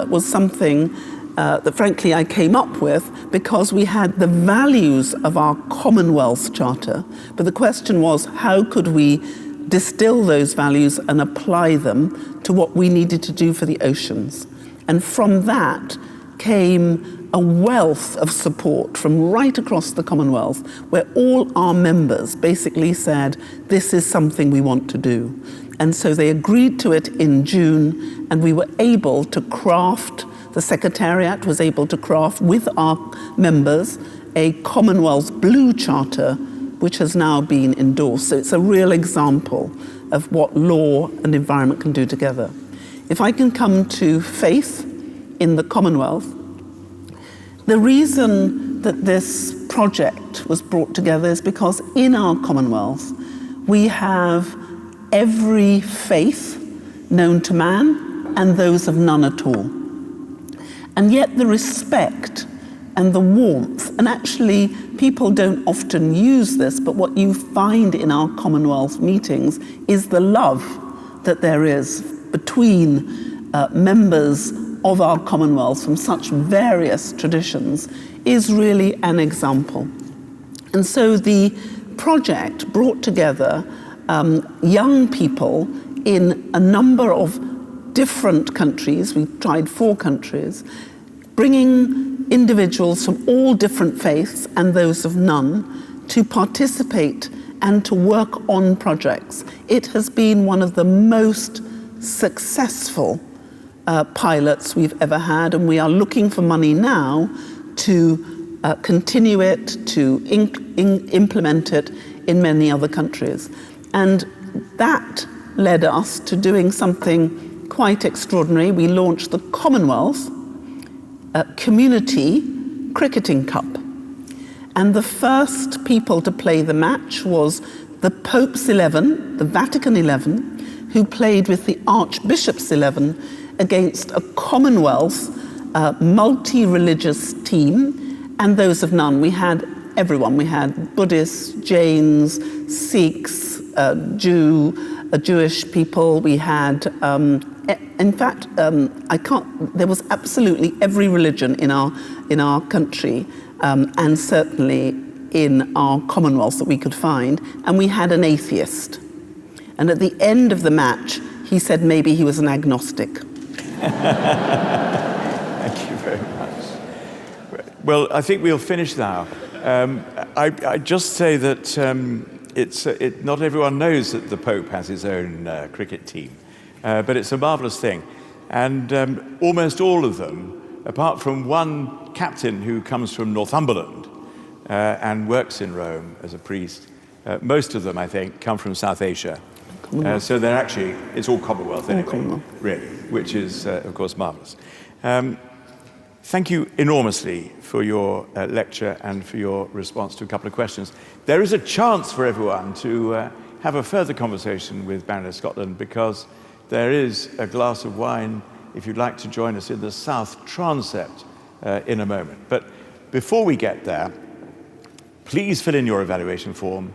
was something that frankly I came up with because we had the values of our Commonwealth Charter, but the question was, how could we distill those values and apply them to what we needed to do for the oceans? And from that came a wealth of support from right across the Commonwealth, where all our members basically said, this is something we want to do. And so they agreed to it in June, and we were able to craft, the Secretariat was able to craft with our members a Commonwealth Blue Charter, which has now been endorsed. So it's a real example of what law and environment can do together. If I can come to faith in the Commonwealth, the reason that this project was brought together is because in our Commonwealth, we have every faith known to man and those of none at all. And yet the respect and the warmth, and actually people don't often use this, but what you find in our Commonwealth meetings is the love that there is between members of our Commonwealth from such various traditions is really an example. And so the project brought together young people in a number of different countries. We've tried 4 countries, bringing individuals from all different faiths and those of none to participate and to work on projects. It has been one of the most successful pilots we've ever had, and we are looking for money now to continue it, to implement it in many other countries. And that led us to doing something quite extraordinary. We launched the Commonwealth Community Cricketing Cup. And the first people to play the match was the Pope's 11, the Vatican 11, who played with the Archbishop's 11 against a Commonwealth multi-religious team and those of none. We had everyone. We had Buddhists, Jains, Sikhs, Jewish people. We had, in fact, there was absolutely every religion in our country, and certainly in our Commonwealth that we could find. And we had an atheist. And at the end of the match, he said maybe he was an agnostic. Thank you very much. Well, I think we'll finish now. I just say that not everyone knows that the Pope has his own cricket team, but it's a marvellous thing. And almost all of them, apart from one captain who comes from Northumberland and works in Rome as a priest, most of them, I think, come from South Asia. So they're actually, it's all Commonwealth anyway, really, which is, of course, marvellous. Thank you enormously for your lecture and for your response to a couple of questions. There is a chance for everyone to have a further conversation with Baroness Scotland, because there is a glass of wine, if you'd like to join us, in the South Transept in a moment. But before we get there, please fill in your evaluation form.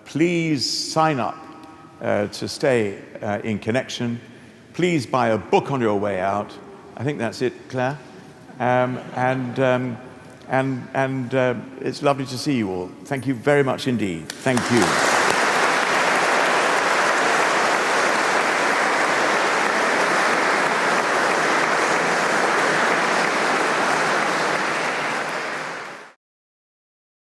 Please sign up to stay in connection. Please buy a book on your way out. I think that's it, Claire. And it's lovely to see you all. Thank you very much indeed. Thank you.